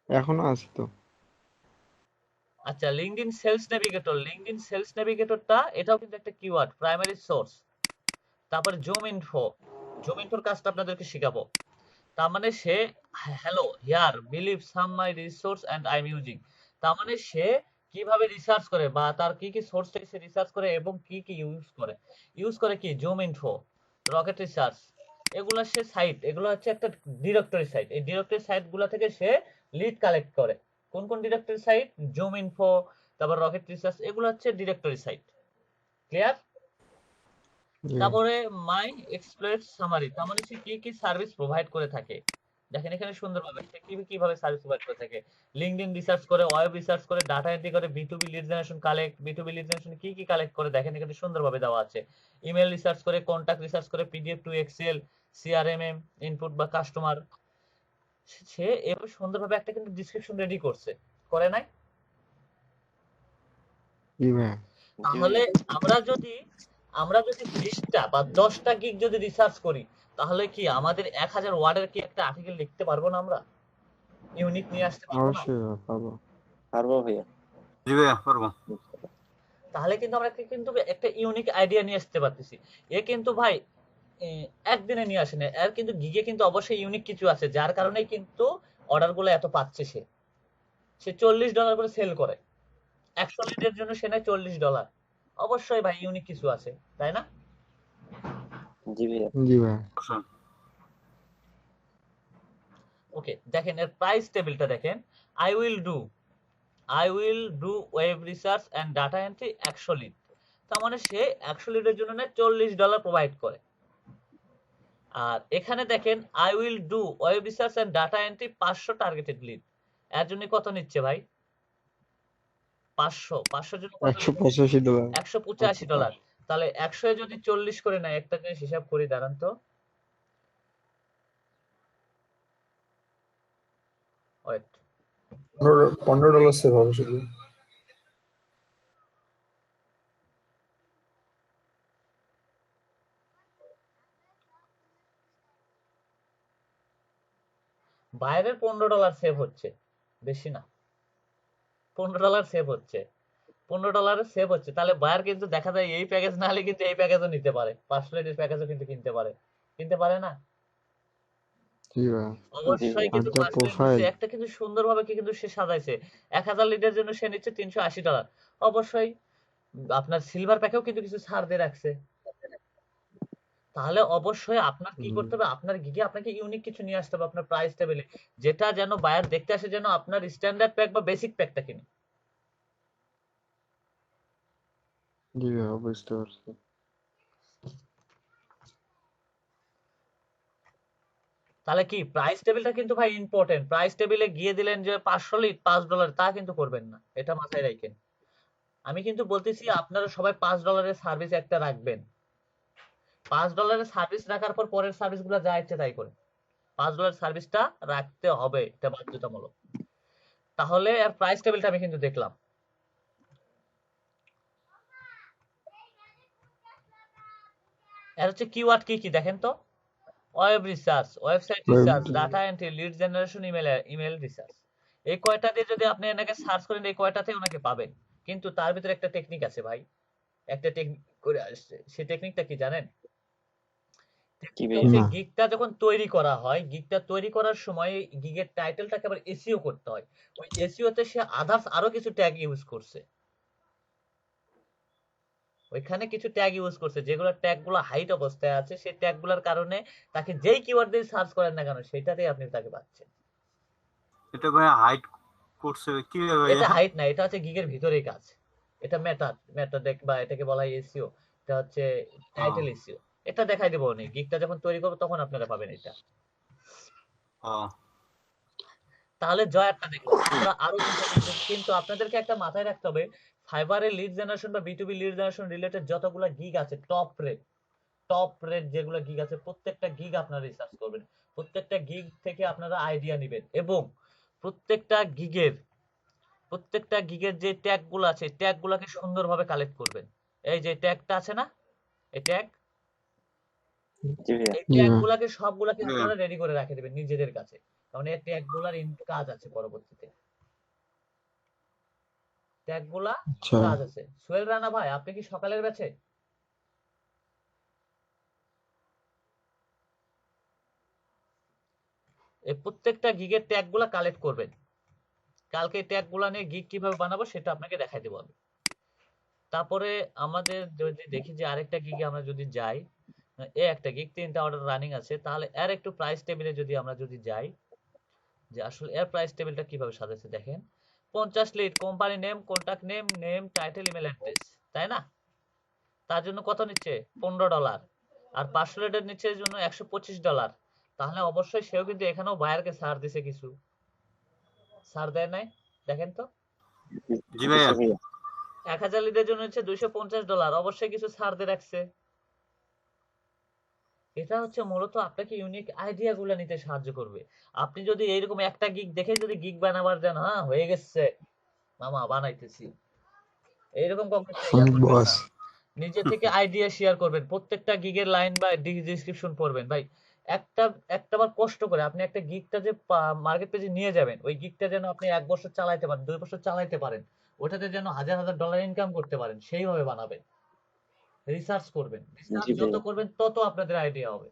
এখনো আছে তো। আচ্ছা, LinkedIn sales navigator, LinkedIn sales নেভিগেটরটা এটাও কিন্তু একটা কিওয়ার্ড, প্রাইমারি সোর্স। তারপরে জুম ইনফো, জুম ইনফোর কাজটা আপনাদেরকে শিখাবো। তার মানে সে hello here believe some my resource and I am using, তার মানে সে কিভাবে রিসার্চ করে বা তার কি কি সোর্স থেকে সে রিসার্চ করে এবং কি কি ইউজ করে কি জুম ইনফো, রকেট রিসার্চ, এগুলা সে সাইট, এগুলো হচ্ছে একটা ডিরেক্টরি সাইট। এই ডিরেক্টরি সাইট গুলা থেকে সে লিড কালেক্ট করে। কোন কোন ডিরেক্টরি সাইট? জুম ইনফো, তারপর রকেট রিসার্চ, এগুলো হচ্ছে ডিরেক্টরি সাইট। ক্লিয়ার? জি তারপরে মাই এক্সপ্লয়েট সামারি, তার মানে সে কি কি সার্ভিস প্রোভাইড করে থাকে। দেখেন এখানে সুন্দরভাবে সে কিভাবে সার্ভিস প্রোভাইড করে থাকে। লিঙ্কডইন রিসার্চ করে, ওয়েব রিসার্চ করে, ডাটা এন্ট্রি করে, বিটুবি lead generation collect, বিটুবি lead generation কি কি কালেক্ট করে দেখেন এখানে সুন্দরভাবে দেওয়া আছে। ইমেল রিসার্চ করে, কন্টাক্ট রিসার্চ করে, পিডিএফ টু এক্সেল, সিআরএমএম ইনপুট বা কাস্টমার, সে এভাবে সুন্দরভাবে একটা কিন্তু ডেসক্রিপশন রেডি করছে, করে নাই? জি ভাইয়া। তাহলে আমরা যদি 20টা বা 10টা গিগ যদি রিসার্চ করি, তাহলে কি আমাদের 1000 ওয়ার্ডের কি একটা আর্টিকেল লিখতে পারবো না? আমরা ইউনিক নিয়ে আসতে পারবো না? অবশ্যই ভাইয়া, পাবো। পারবো ভাইয়া। জি ভাইয়া পারবো। তাহলে কিন্তু আমরা কিন্তু একটা ইউনিক আইডিয়া নিয়ে আসতে পারতেছি। এ কিন্তু ভাই একদিনে নিয়ে আসে না, এর কিন্তু গিগে কিন্তু অবশ্যই ইউনিক কিছু আছে, যার কারণে কিন্তু অর্ডার গুলো এত পাচ্ছে। সে $40 করে সেল করে, 100 লিডের জন্য সে নেয় $40। অবশ্যই ভাই ইউনিক কিছু আছে, তাই না? জি ভাইয়া। জি ভাইয়া। অবশ্যই। ওকে, দেখেন এর প্রাইস টেবিলটা দেখেন। I will do web research and data entry 100 lead, তার মানে সে 100 লিডের জন্য নেয় $40 প্রোভাইড করে। আর এখানে দেখেন I will do web research and data entry 500 targeted lead, এর জন্য কত নিচ্ছে ভাই? 500 জন্য কত নিচ্ছে? $185। $185। তাহলে 100 এ যদি 40 করে নেয়, একটা জিনিস হিসাব করি দাঁড়ান তো, ওয়েট, $15 সেভ হবে শুধু। বাইরের $15 সেভ হচ্ছে, বেশি না, $15 সেভ হচ্ছে, $15 সেভ হচ্ছে। তাহলে বায়ার কিন্তু দেখা যায় এই প্যাকেজ না হলে কিন্তু এই প্যাকেজও নিতে পারে, 500 লিটার প্যাকেজও কিন্তু কিনতে পারে না? জি ভাইয়া। অবশ্যই কিন্তু আর যা 500 লিটার প্রোফাইল, একটা কিন্তু সুন্দরভাবে কিন্তু সে সাজাইছে। 1000 লিটার জন্য সে নিচ্ছে $380। অবশ্যই আপনার সিলভার প্যাকেও কিন্তু কিছু ছাড় দিয়ে রাখছে। তাহলে অবশ্যই আপনার কি করতে হবে, আপনার গিগে আপনাকে ইউনিক কিছু নিয়ে আসতে হবে আপনার প্রাইস টেবিলে, যেটা যেন বায়ার দেখতে আসে যেন আপনার স্ট্যান্ডার্ড প্যাক বা বেসিক প্যাকটা কিনে। জি ভাইয়া বুঝতে পারছি। তাহলে কি প্রাইস টেবিলটা কিন্তু ভাই ইম্পর্টেন্ট। প্রাইস টেবিলে গিয়ে দিলেন যে 500 লিট $5, তা কিন্তু করবেন না, এটা মাথায় রাখেন। আমি কিন্তু বলতেছি আপনারা সবাই $5 সার্ভিস একটা রাখবেন। $5 সার্ভিস রাখার পর পরের সার্ভিস গুলো যা ইচ্ছে তাই করে, $5 সার্ভিসটা রাখতে হবে, এটা বাধ্যতামূলক। তাহলে আর প্রাইস টেবিলটা আমি কিন্তু দেখলাম। এর হচ্ছে কিওয়ার্ড কি কি দেখেন তো, web research, website research, data entry, lead generation, email research. এই কয়টা দিয়ে যদি আপনি এনাকে সার্চ করেন, এই কয়টাতে ওনাকে পাবেন। কিন্তু তার ভিতরে একটা টেকনিক আছে ভাই, একটা টেকনিক করে আসছে। সেই টেকনিকটা কি জানেন? কি টেকনিকটা ভাইয়া? হচ্ছে না। গিগটা যখন তৈরি করা হয়, গিগটা তৈরি করার সময় গিগের টাইটেলটাকে আবার এসইও করতে হয়। ওই এসইও তে সে আদার্স আরো কিছু ট্যাগ ইউজ করছে, ওইখানে কিছু ট্যাগ ইউজ করছে, যেগুলো ট্যাগ গুলো হাইট অবস্থায় আছে, সেই ট্যাগ গুলোর কারণে তাকে যেই কিওয়ার্ড দিয়ে সার্চ করেন না কেন, সেটাতেই আপনি তাকে পাচ্ছেন। এটা ভাইয়া হাইড করছে কিভাবে এটা ভাইয়া? হাইট না, এটা হচ্ছে গিগের ভিতরেই কাজ। এটা মেটা দেখ বা এটাকে বলা হয় এসইও, এটা হচ্ছে টাইটেল এসইও। এটা দেখাই দেবো উনি গিগটা যখন তৈরি করবো তখন আপনারা পাবেন এটা। ও তাহলে জয়ারটা দেখলাম, আমরা আরো দুটো দেখবো, কিন্তু আপনাদেরকে একটা মাথায় রাখতে হবে, ফাইবারের লিড জেনারেশন বা বিটুবি লিড জেনারেশন রিলেটেড যতগুলো গিগ আছে, টপ রেট যেগুলো গিগ আছে, প্রত্যেকটা গিগ আপনারা রিসার্চ করবেন, প্রত্যেকটা গিগ থেকে আপনারা আইডিয়া নেবেন, এবং প্রত্যেকটা গিগের যে ট্যাগ গুলো আছে, ট্যাগ গুলাকে সুন্দরভাবে কালেক্ট করবেন। এই যে ট্যাগটা আছে না, এই ট্যাগ, জি ভাইয়া। এই জি ট্যাগ ভাইয়া। গুলাকে সবগুলাকে হুম। আপনারা রেডি করে রেখে দেবেন নিজেদের কাছে, কারণ এই ট্যাগ গুলার কাজ আছে পরবর্তীতে। ট্যাগগুলা আচ্ছা কাজ আছে। সোহেল রানা ভাই, আপনি কি সকালের ব্যাচে? এই প্রত্যেকটা গিগের ট্যাগগুলা কালেক্ট করবেন। কালকে ট্যাগগুলা নিয়ে গিগ কিভাবে বানাবো সেটা আপনাকে দেখাই দেবো আমি। তারপরে আমাদের যদি দেখি যে আরেকটা গিগে আমরা যদি যাই, এ একটা গিগ 3টা অর্ডার রানিং আছে, তাহলে এর একটু প্রাইস টেবিলে যদি আমরা যদি যাই, যে আসলে এর প্রাইস টেবিলটা কিভাবে সাজাচ্ছে দেখেন। 50 lead, company name, contact name, name, title, email address, তাই না? তার জন্য কত নিচ্ছে? $15। আর 500 লিডের নিচ্ছে জন্য $125। তাহলে অবশ্যই সেও কিন্তু এখানেও বায়ারকে ছাড় দিছে, কিছু ছাড় দেয় নাই, দেখেন তো। জি ভাইয়া। দিছে ভাইয়া। 1000 লিডের জন্য হচ্ছে $250, অবশ্যই কিছু ছাড় দিয়ে রাখছে। এটা হচ্ছে মূলত আপনাকে ইউনিক আইডিয়া গুলা নিতে সাহায্য করবে। আপনি যদি এইরকম একটা গিগ দেখে যদি গিগ বানাবার যান, হ্যাঁ হয়ে গেছে মামা বানাইতেছি, এইরকম কখনো ইয়া করবেন বস না। নিজে থেকে আইডিয়া শেয়ার করবেন, প্রত্যেকটা গিগের লাইন বা ডেসক্রিপশন পড়বেন ভাই। একটা একটাবার কষ্ট করে আপনি একটা গিগটা যে মার্কেট পেজে নিয়ে যাবেন, ওই গিগটা যেন আপনি 1 বছর চালাইতে পারেন, 2 বছর চালাইতে পারেন, ওটাতে যেন হাজার হাজার ডলার ইনকাম করতে পারেন, সেইভাবে বানাবেন। রিসার্চ করবেন, রিসার্চ জি যত ভাইয়া। করবেন তত আপনাদের আইডিয়া হবে।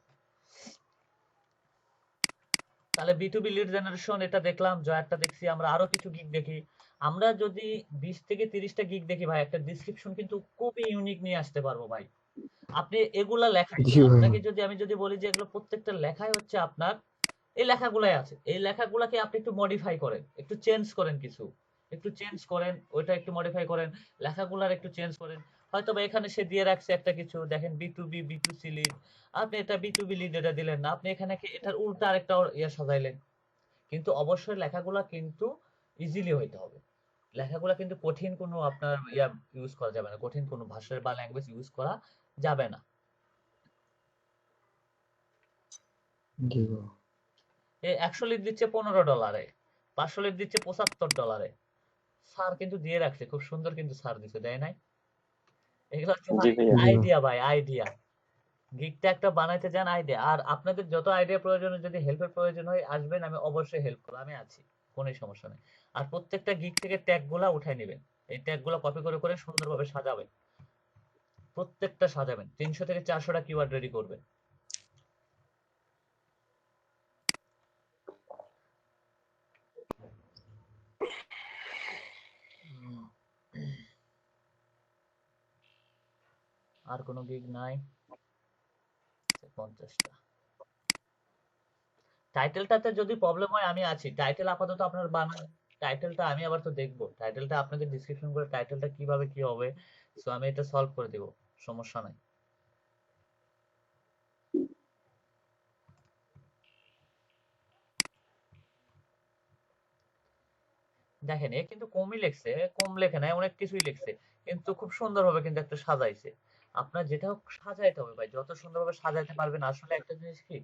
তাহলে B2B লিড জেনারেশন এটা দেখলাম, জয়ারটা দেখছি, আমরা আরো কিছু গিগ দেখি। আমরা যদি 20 থেকে 30টা গিগ দেখি ভাই, একটা ডেসক্রিপশন কিন্তু খুবই ইউনিক নিয়ে আসতে পারবো ভাই। আপনি এগুলা লেখাই, জি ভাই আপনাকে যদি আমি যদি বলি যে এগুলো প্রত্যেকটা লেখাই হচ্ছে আপনার, এই লেখাগুলাই আছে, এই লেখাগুলাকে আপনি একটু মডিফাই করেন, একটু চেঞ্জ করেন, কিছু একটু চেঞ্জ করেন, ওইটা একটু মডিফাই করেন, লেখাগুলার একটু চেঞ্জ করেন। হয়তো বা এখানে সে দিয়ে রাখছে একটা কিছু, দেখেন B2B B2C লিড, আপনি এটা B2B লিড এটা দিলেন না, আপনি এখানে এটার উল্টা আরেকটা ইয়া সাজাইলেন। কিন্তু অবশ্যই লেখাগুলা কিন্তু ইজিলি হইতে হবে। লেখাগুলা কিন্তু কঠিন কোনো আপনার ইয়া ইউজ করা যাবে না, কঠিন কোনো ভাষার বা ল্যাঙ্গুয়েজ ইউজ করা যাবে না। জি ভাই। 100 লিড দিচ্ছে $15, 500 লিড দিচ্ছে $75। স্যার কিন্তু দিয়ে রাখছে, খুব সুন্দর কিন্তু স্যার দিছে, দেয় নাই? এগুলো হচ্ছে জি ভাইয়া। জি ভাই আইডিয়া ভাই, আইডিয়া। গিগটা একটা বানাইতে যান, আইডিয়া। আর আপনাদের যত আইডিয়া প্রয়োজন, যদি হেল্পের প্রয়োজন হয় আসবেন, আমি অবশ্যই হেল্প করবো, আমি আছি, কোনো সমস্যা নেই। আর প্রত্যেকটা গিগ থেকে ট্যাগ গুলা উঠাই নেবেন, এই ট্যাগ গুলা কপি করে করে সুন্দরভাবে সাজাবেন, প্রত্যেকটা সাজাবেন। 300 থেকে 400টা কিওয়ার্ড রেডি করবেন। উম, আর কোনো গিগ নাই? 50টা। টাইটেলটাতে যদি প্রবলেম হয় আমি আছি, টাইটেল আপাতত আপনার বানান, টাইটেলটা আমি আবার তো দেখবো, টাইটেলটা আপনাদের ডিসক্রিপশন করে টাইটেলটা কিভাবে কি হবে, সো আমি এটা সলভ করে দেব, সমস্যা নাই। দেখেন এ কিন্তু কমই লেখছে, কম লেখে নাই, অনেক কিছুই লিখছে, কিন্তু খুব সুন্দরভাবে কিন্তু একটা সাজাইছে। আপনার যেটা হোক সাজাইতে হবে ভাই, যত সুন্দরভাবে সাজাইতে পারবেন। আসলে একটা জিনিস কি,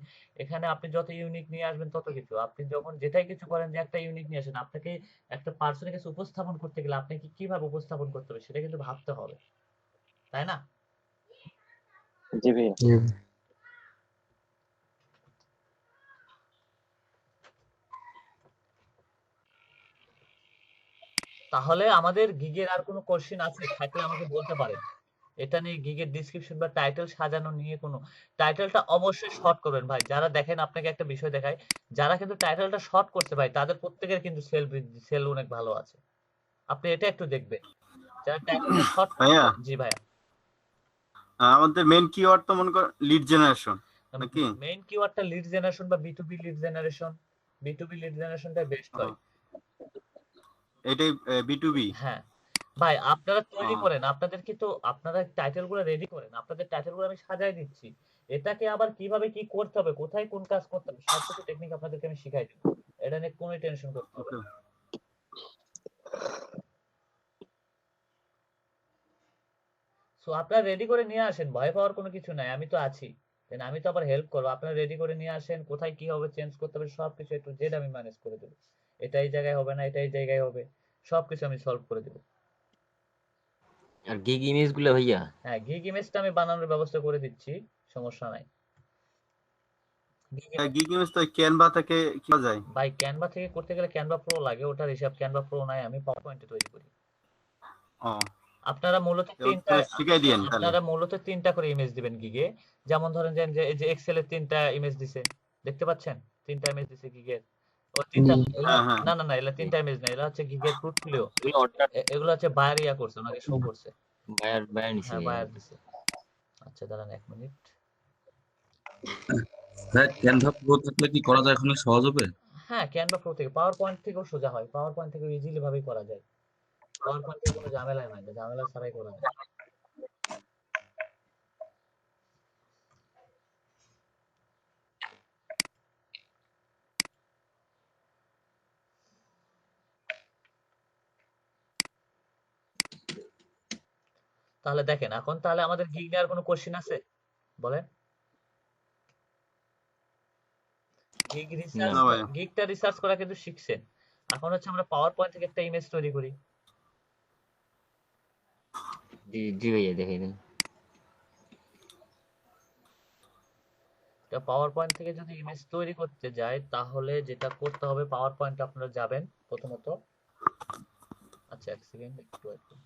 এখানে আপনি যত ইউনিক নিয়ে আসবেন তত কিছু, আপনি যখন যেটাই কিছু করেন যে একটা ইউনিক নিয়ে আসেন, আপনাকে একটা পার্সনের কাছে উপস্থাপন করতে গেলে আপনাকে কিভাবে উপস্থাপন করতে হবে সেটা কিন্তু ভাবতে হবে, তাই না? জি ভাইয়া। জি ভাই। তাহলে আমাদের গিগের আর কোনো কোশ্চেন আছে থাকলে আমাকে বলতে পারেন। এটা নিয়ে গিগের ডিসক্রিপশন বা টাইটেল সাজানো নিয়ে কোনো, টাইটেলটা অবশ্যই শর্ট করবেন ভাই। যারা দেখেন আপনাকে একটা বিষয় দেখায়, যারা কিন্তু টাইটেলটা শর্ট করছে ভাই, তাদের প্রত্যেকের কিন্তু সেল অনেক ভালো আছে। আপনি এটা একটু দেখবেন, যারা টাইটেলটা শর্ট ভাইয়া, করছে। জি ভাইয়া। আমাদের মেইন কিওয়ার্ড তো মনে কর লিড জেনারেশন নাকি? মেইন কিওয়ার্ডটা লিড জেনারেশন বা B2B lead generation, B2B lead জেনারেশনটা বেস্ট হয়। এটাই B2B। হ্যাঁ ভাই, আপনারা তৈরি করেন, আপনাদের কি তো আপনারা টাইটেল গুলো রেডি করেন, আপনাদের টাইটেল গুলো আমি সাজাই দিচ্ছি। এটাকে আবার কিভাবে কি করতে হবে, কোথায় কোন কাজ করতে হবে, সবকিছু টেকনিক আপনাদেরকে আমি শিখাই দেবো। এটা নিয়ে কোনো টেনশন করতে হবে না। সো আপনারা রেডি করে নিয়ে আসেন, ভয় পাওয়ার কোনো কিছু নাই, আমি তো আছি। দেন আমি তো আবার হেল্প করবো, আপনারা রেডি করে নিয়ে আসেন, কোথায় কি হবে চেঞ্জ করতে হবে সবকিছু একটু জেড আমি ম্যানেজ করে দেবো। এটা এই জায়গায় হবে না, এটা এই জায়গায় হবে, সবকিছু আমি সলভ করে দেবো। আর গিগ ইমেজ গুলো ভাইয়া, হ্যাঁ গিগ ইমেজটা আমি বানানোর ব্যবস্থা করে দিচ্ছি, সমস্যা নাই। গিগ ইমেজ তো ক্যানভা থেকে কি করা যায়? ভাই ক্যানভা থেকে করতে গেলে ক্যানভা প্রো লাগে, ওটার হিসাব ক্যানভা প্রো নাই, আমি পাওয়ার পয়েন্টে তৈরি করি। ও আপনারা মূলত তিনটা তাহলে শিখাই দিয়েন তাহলে। আপনারা মূলত তিনটা করে ইমেজ দিবেন গিগে। যেমন ধরেন যে এই যে এক্সেল এর তিনটা ইমেজ দিছে, দেখতে পাচ্ছেন? তিনটা ইমেজ দিছে গিগের। ও তিনটা হ্যাঁ হ্যাঁ না না না, এগুলা তিনটা ইমেজ না, এগুলা হচ্ছে গিগের পোর্টফোলিও। এগুলো অর্ডার এগুলো হচ্ছে বায়ার ইয়া করছে, ওনাকে শো করছে। বায়ার বায়ার নিছে হ্যাঁ বায়ার দিছে। আচ্ছা দাঁড়ান 1 মিনিট। ভাই ক্যানভা প্রো থাকলে কি করা যায় এখন সহজ হবে? হ্যাঁ ক্যানভা প্রো থেকে, পাওয়ার পয়েন্ট থেকেও সোজা হয়, পাওয়ার পয়েন্ট থেকে ইজিলি ভাবেই করা যায়। পাওয়ার পয়েন্ট থেকে কোনো ঝামেলাই হয় না, ঝামেলা ছাড়াই করা যায়। তাহলে দেখেন এখন তাহলে আমাদের গিগ নেওয়ার কোনো কোশ্চেন আছে বলেন? গিগ রিসার্চ, না ভাই। গিগটা রিসার্চ করা কিন্তু শিখছেন। এখন হচ্ছে আমরা পাওয়ার পয়েন্ট থেকে একটা ইমেজ তৈরি করি। জি জি ভাইয়া দেখাই দেন। তা পাওয়ার পয়েন্ট থেকে যদি ইমেজ তৈরি করতে যাই তাহলে যেটা করতে হবে, পাওয়ার পয়েন্টে আপনারা যাবেন প্রথমত। আচ্ছা 1 সেকেন্ড একটু wait করুন।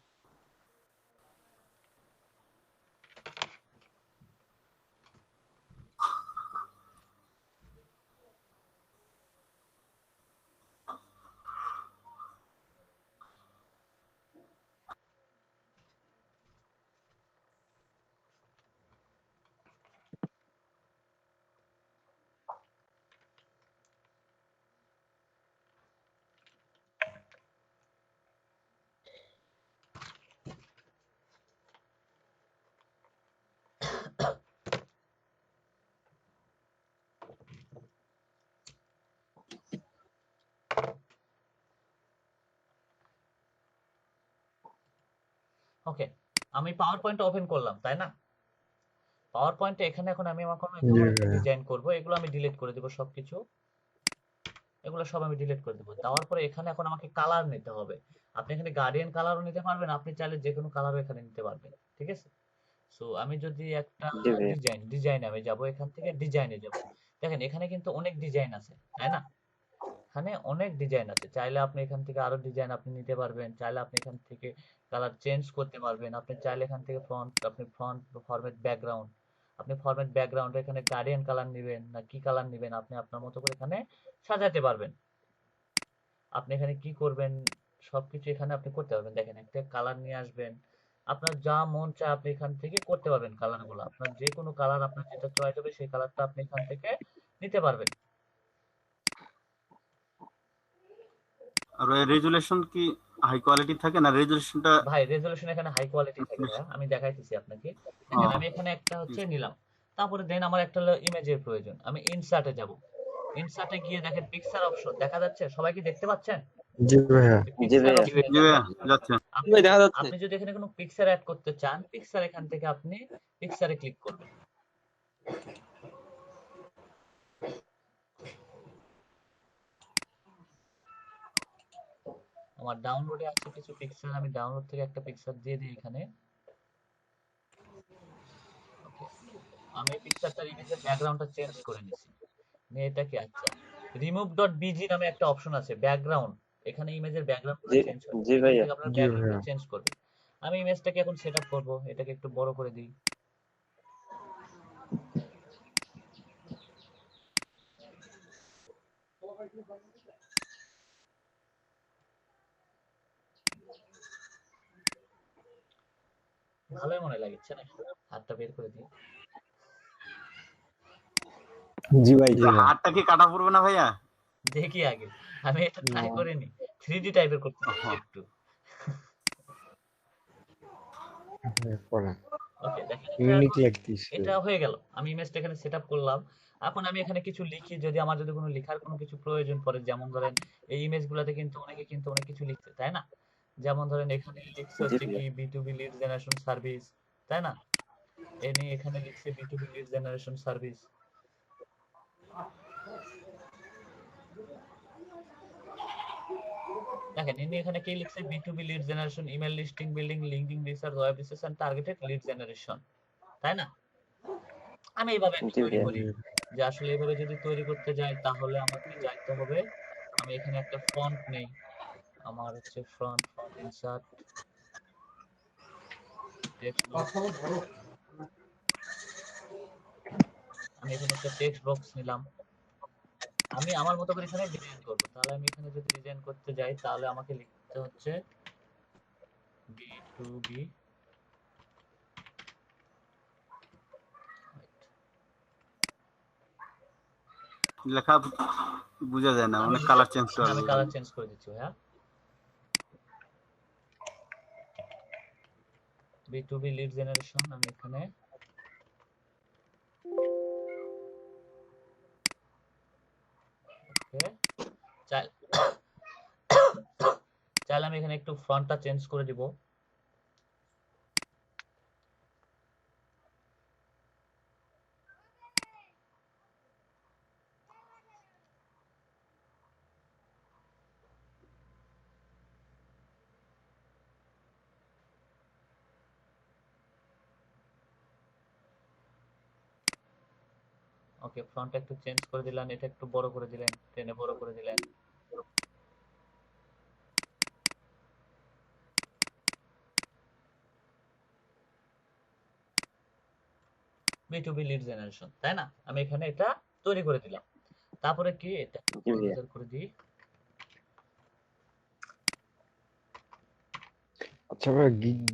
ওকে, আমি পাওয়ার পয়েন্ট ওপেন করলাম তাই না? পাওয়ার পয়েন্টে এখানে এখন আমি আমার কোনো জি একটা ভাইয়া। ডিজাইন করব, এগুলো আমি ডিলিট করে দেব সবকিছু, এগুলো সব আমি ডিলিট করে দেবো। দেওয়ার পরে এখানে এখন আমাকে কালার নিতে হবে। আপনি এখানে গার্ডিয়ান কালারও নিতে পারবেন, আপনি চাইলে যে কোনো কালারও এখানে নিতে পারবেন, ঠিক আছে? সো আমি যদি একটা জি ভাইয়া। ডিজাইনে আমি যাব, এখান থেকে ডিজাইনে যাব। দেখেন এখানে কিন্তু অনেক ডিজাইন আছে তাই না? এখানে অনেক ডিজাইন আছে, চাইলে আপনি এখান থেকে আরো ডিজাইন আপনি নিতে পারবেন, চাইলে আপনি এখান থেকে কালার চেঞ্জ করতে পারবেন, আপনি চাইলে এখান থেকে ফ্রন্ট ফরম্যাট ব্যাকগ্রাউন্ড, আপনি ফরম্যাট ব্যাকগ্রাউন্ড এখানে গার্ডিয়ান কালার নেবেন না কি কালার নেবেন আপনি আপনার মতো করে এখানে সাজাতে পারবেন। আপনি এখানে কি করবেন সবকিছু এখানে আপনি করতে পারবেন। দেখেন একটা কালার নিয়ে আসবেন, আপনার যা মন চায় আপনি এখান থেকে করতে পারবেন। কালার গুলো আপনার যে কোনো কালার, আপনার যেটা চয়েস হবে সেই কালারটা আপনি এখান থেকে নিতে পারবেন। আর রেজুলেশন কি হাই কোয়ালিটি থাকে না রেজুলেশনটা? ভাই রেজলিউশন এখানে হাই কোয়ালিটি থাকে ভাইয়া, আমি দেখাইতেছি আপনাকে। দেখেন আমি এখানে একটা হচ্ছে নিলাম, তারপরে দেন আমার একটা ইমেজের প্রয়োজন, আমি ইনসার্টে যাব। ইনসার্টে গিয়ে দেখেন পিকচার অপশন দেখা যাচ্ছে, সবাই কি দেখতে পাচ্ছেন? জি ভাইয়া। জি পিকচার ভাইয়া। অপশনে জি ভাইয়া যাচ্ছে। আপনি ভাই দেখা যাচ্ছে। আপনি যদি এখানে কোনো পিকচার অ্যাড করতে চান, পিকচার এখান থেকে আপনি পিকচারে ক্লিক করবেন। আমার ডাউনলোডে আছে কিছু পিকচার, আমি ডাউনলোড থেকে একটা পিকচার দিয়ে দিই এখানে। ওকে, আমি পিকচারটার ইমেজের ব্যাকগ্রাউন্ডটা চেঞ্জ করে নিছি। নিয়ে এটাকে আচ্ছা রিমুভ ডট বিজি নামে একটা অপশন আছে ব্যাকগ্রাউন্ড, এখানে ইমেজের ব্যাকগ্রাউন্ডগুলো জি চেঞ্জ হয়, জি এখান ভাইয়া। থেকে আপনার জি ব্যাকগ্রাউন্ডটা ভাইয়া। চেঞ্জ করবে। আমি ইমেজটাকে এখন সেটআপ করব, এটাকে একটু বড় করে দিই। ভালোই মনে লাগছে না? হাতটা বের করে দিই। জি ভাই। জি ভাইয়া। হাতটা কি কাটা পড়বে না ভাইয়া? দেখি আগে, আমি এটা ট্রাই না। করিনি, 3D টাইপের করতে চাচ্ছি একটু। হ্যাঁ, পড়া ওকে দেখেন ইউনিক লাগতেছে। এটা হয়ে গেল, আমি ইমেজটা এখানে সেটআপ করলাম। এখন আমি এখানে কিছু লিখি, যদি আমার যদি কোনো লেখার কোনো কিছু প্রয়োজন পড়ে, যেমন ধরেন এই ইমেজগুলোতে কিন্তু অনেকে কিন্তু অনেক কিছু লিখছে তাই না? যেমন ধরেন এখানে লিখছে জি হচ্ছে ভাইয়া। কি B2B লিড জেনারেশন সার্ভিস, তাই না? এনি এখানে লিখছে B2B লিড জেনারেশন সার্ভিস। দেখেন ইনি এখানে কি লিখছে, B2B lead generation email listing building linking research web research and targeted lead generation, তাই না? আমি এইভাবে একটা জি তৈরি ভাইয়া। করি, যে আসলে এইভাবে যদি তৈরি করতে যাই তাহলে আমাকে যাইতে হবে, আমি এখানে একটা ফন্ট নেই, আমার হচ্ছে ফ্রন্ট ইনসার্ট, টেক্সট বক্স, আমি এখানে একটা টেক্সট বক্স নিলাম। আমি আমার মতো করে এখানে ডিজাইন করব। তাহলে আমি এখানে যদি ডিজাইন করতে যাই তাহলে আমাকে লিখতে হচ্ছে B2B, লেখা বোঝা যায় না, আমি অনেক কালার চেঞ্জ করা আমি লাগে। কালার চেঞ্জ করে দিচ্ছি ভাইয়া। B2B লিড জেনারেশন, আমি এখানে ওকে চাইলে আমি এখানে একটু ফন্টটা চেঞ্জ করে দিব। ওকে, ফন্টটা একটু চেঞ্জ করে দিলেন, এটা একটু বড় করে দিলেন, টেনে বড় করে দিলেন। B2B লিড জেনারেশন, তাই না? আমি এখানে এটা তৈরি করে দিলাম। তারপরে কি এটা জি ভাইয়া। ক্লোজার করে দিই। আচ্ছা ভাই,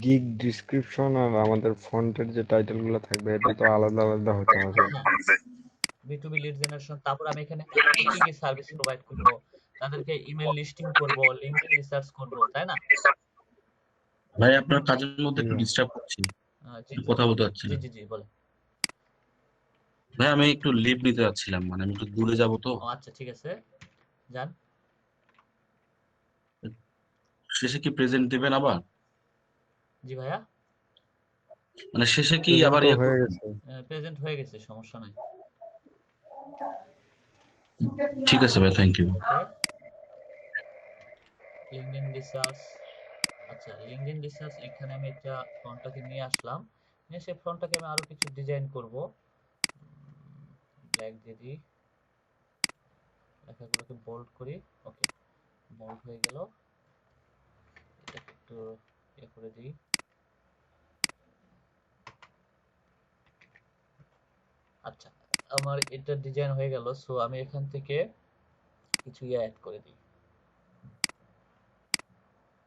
গিগ ডিসক্রিপশন আর আমাদের ফন্টের যে টাইটেল গুলো থাকবে এটা তো আলাদা আলাদা হতে হবে। B2B লিড জেনারেশন, তারপর আমি এখানে তাদেরকে কি কি সার্ভিস প্রোভাইড করব, তাদেরকে ইমেল লিস্টিং করব, লিংকডইন রিসার্চ করব, তাই না? ভাই আপনার কাজের মধ্যে জি একটু ভাই। ডিস্টার্ব করছি, জি জি কথা বলতে পারছি জি না। জি জি বলেন। ভাই আমি একটু লিভ নিতে যাচ্ছিলাম, মানে আমি একটু দূরে যাব তো। ও আচ্ছা, ঠিক আছে, যান। শেষে কি প্রেজেন্ট দিবেন আবার? জি ভাইয়া, মানে শেষে কি প্রেজেন্ট আবার তো ইয়ে হয়ে করবেন? গেছে। প্রেজেন্ট হয়ে গেছে, সমস্যা নাই। ঠিক আছে ভাই, thank you. Okay, LinkedIn research. আচ্ছা, লিংকডইন রিসার্চ এখানে আমি একটা ফন্টটাকে নিয়ে আসলাম, নিয়ে সেই ফন্টটাকে আমি আরো কিছু ডিজাইন করব। ব্ল্যাক দিয়ে দিই, লেখাগুলোকে বোল্ড করি। ওকে, বোল্ড হয়ে গেল। এটাকে একটু ইয়ে করে দিই। আচ্ছা, আমার এটা ডিজাইন হয়ে গেল। সো আমি এখান থেকে কিছু ইয়ে অ্যাড করে দিই।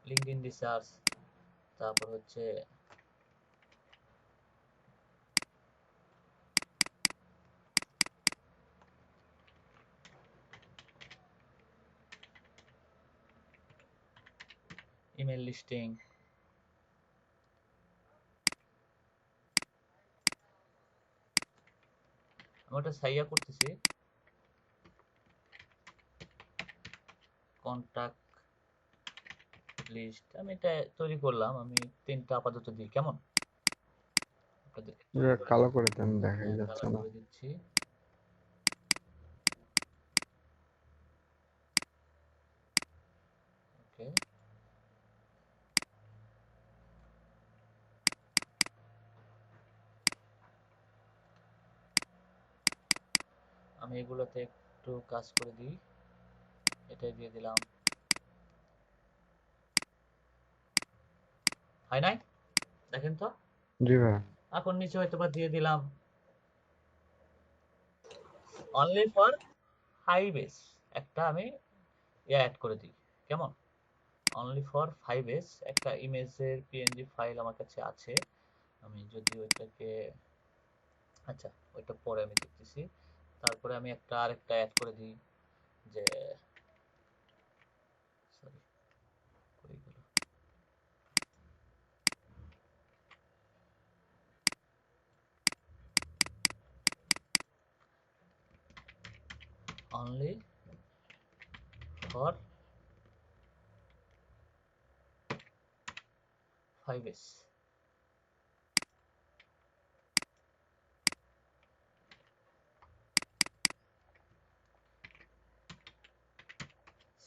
লিংকডইন রিসার্চ, তারপর হচ্ছে ইমেল লিস্টিং। আমি ওটা সাইয়া করতেছি। কন্টাক্ট লিস্ট আমি এটা তৈরি করলাম, আমি 3টা আপাতত দিই, কেমন? আপনাদেরকে এটা কালো করে দেন, দেখাই যাচ্ছে কালার না। করে দিচ্ছি। ওকে, আমি এগুলোতে একটু কাজ করে দিই, এটাই দিয়ে দিলাম। হয় নাই? দেখেন তো। জি ভাই। এখন নিচে হয়তো বা দিয়ে দিলাম অনলি ফর ফাইভ এস, একটা আমি অ্যাড করে দিই, কেমন? অনলি ফর 5s একটা ইমেজের পিএনজি ফাইল আমার কাছে আছে। আমি যদি ওইটাকে, আচ্ছা ওইটা পরে আমি দেখতেছি। তারপরে আমি আরেকটা অ্যাড করে দিই যে, সরি, কই গেল? Only for 5s,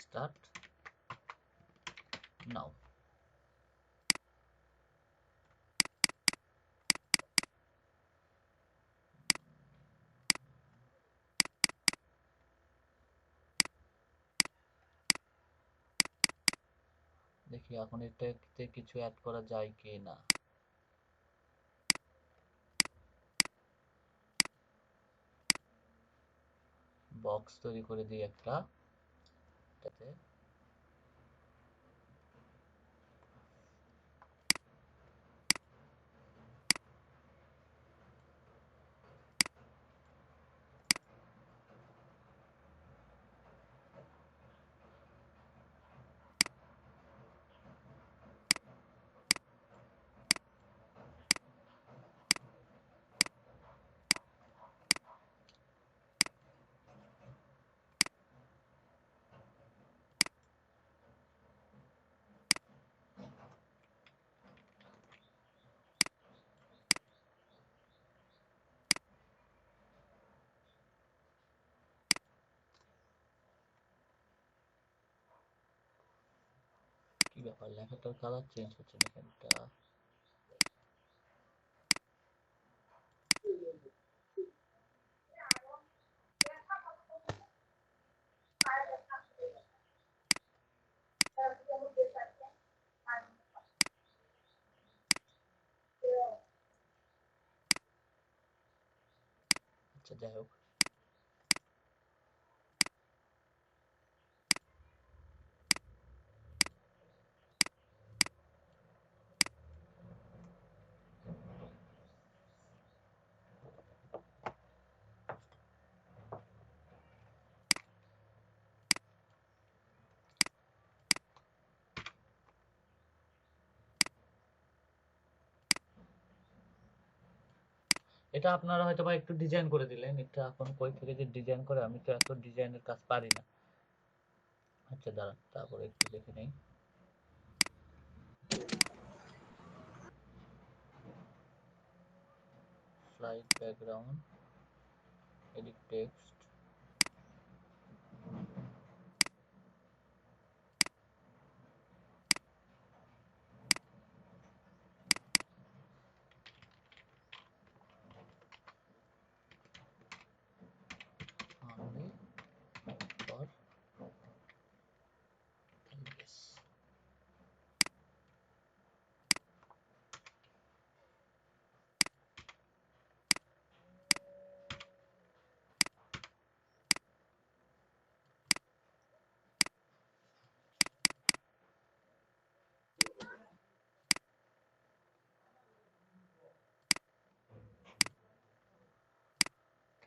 start now. দেখি এখন এটাতে কিছু অ্যাড করা যায় কি না। বক্স তৈরি করে দিই একটা, এটাতে কি ব্যাপার, লেখাটার কালার চেঞ্জ হচ্ছে না কেন? এটা আচ্ছা যাই হোক, এটা আপনারা হয়তো বা একটু ডিজাইন করে দিলেন, এটা এখন কই থেকে যে ডিজাইন করে, আমি তো এত ডিজাইনের কাজ পারি না। আচ্ছা দাঁড়ান, তারপরে একটু দেখে নেই। Slide background, edit text, only for images।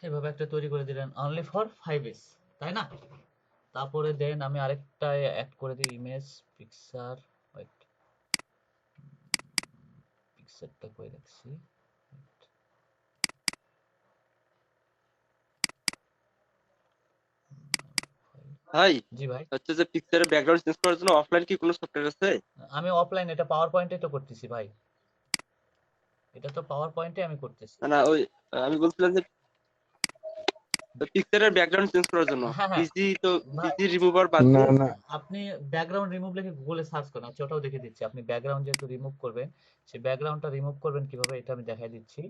এভাবে একটা তৈরি করে দিলেন অনলি ফর 5s, তাই না? তারপরে দেন আমি আরেকটা অ্যাড করে দিই, ইমেজ পিকচার, ওয়েট, পিকচারটা করে রাখছি। ভাই, জি ভাই, হচ্ছে যে পিকচারের ব্যাকগ্রাউন্ড চেঞ্জ করার জন্য অফলাইন কি কোনো সফটওয়্যার আছে? আমি অফলাইন, এটা পাওয়ার পয়েন্টে তো করতেছি ভাই, এটা তো পাওয়ার পয়েন্টে আমি করতেছি। না ওই আমি বলছিলাম যে পিকচারের ব্যাকগ্রাউন্ড চেঞ্জ করার জন্য হ্যাঁ হ্যাঁ পিসি তো ভাই, পিসি রিমুভার বাদ না দিয়ে না, আপনি ব্যাকগ্রাউন্ড রিমুভ লিখে গুগলে সার্চ করেন, আচ্ছা ওটাও দেখে দিচ্ছি। আপনি ব্যাকগ্রাউন্ড যেহেতু রিমুভ করবেন, সেই ব্যাকগ্রাউন্ডটা রিমুভ করবেন কিভাবে এটা আমি দেখাই দিচ্ছি।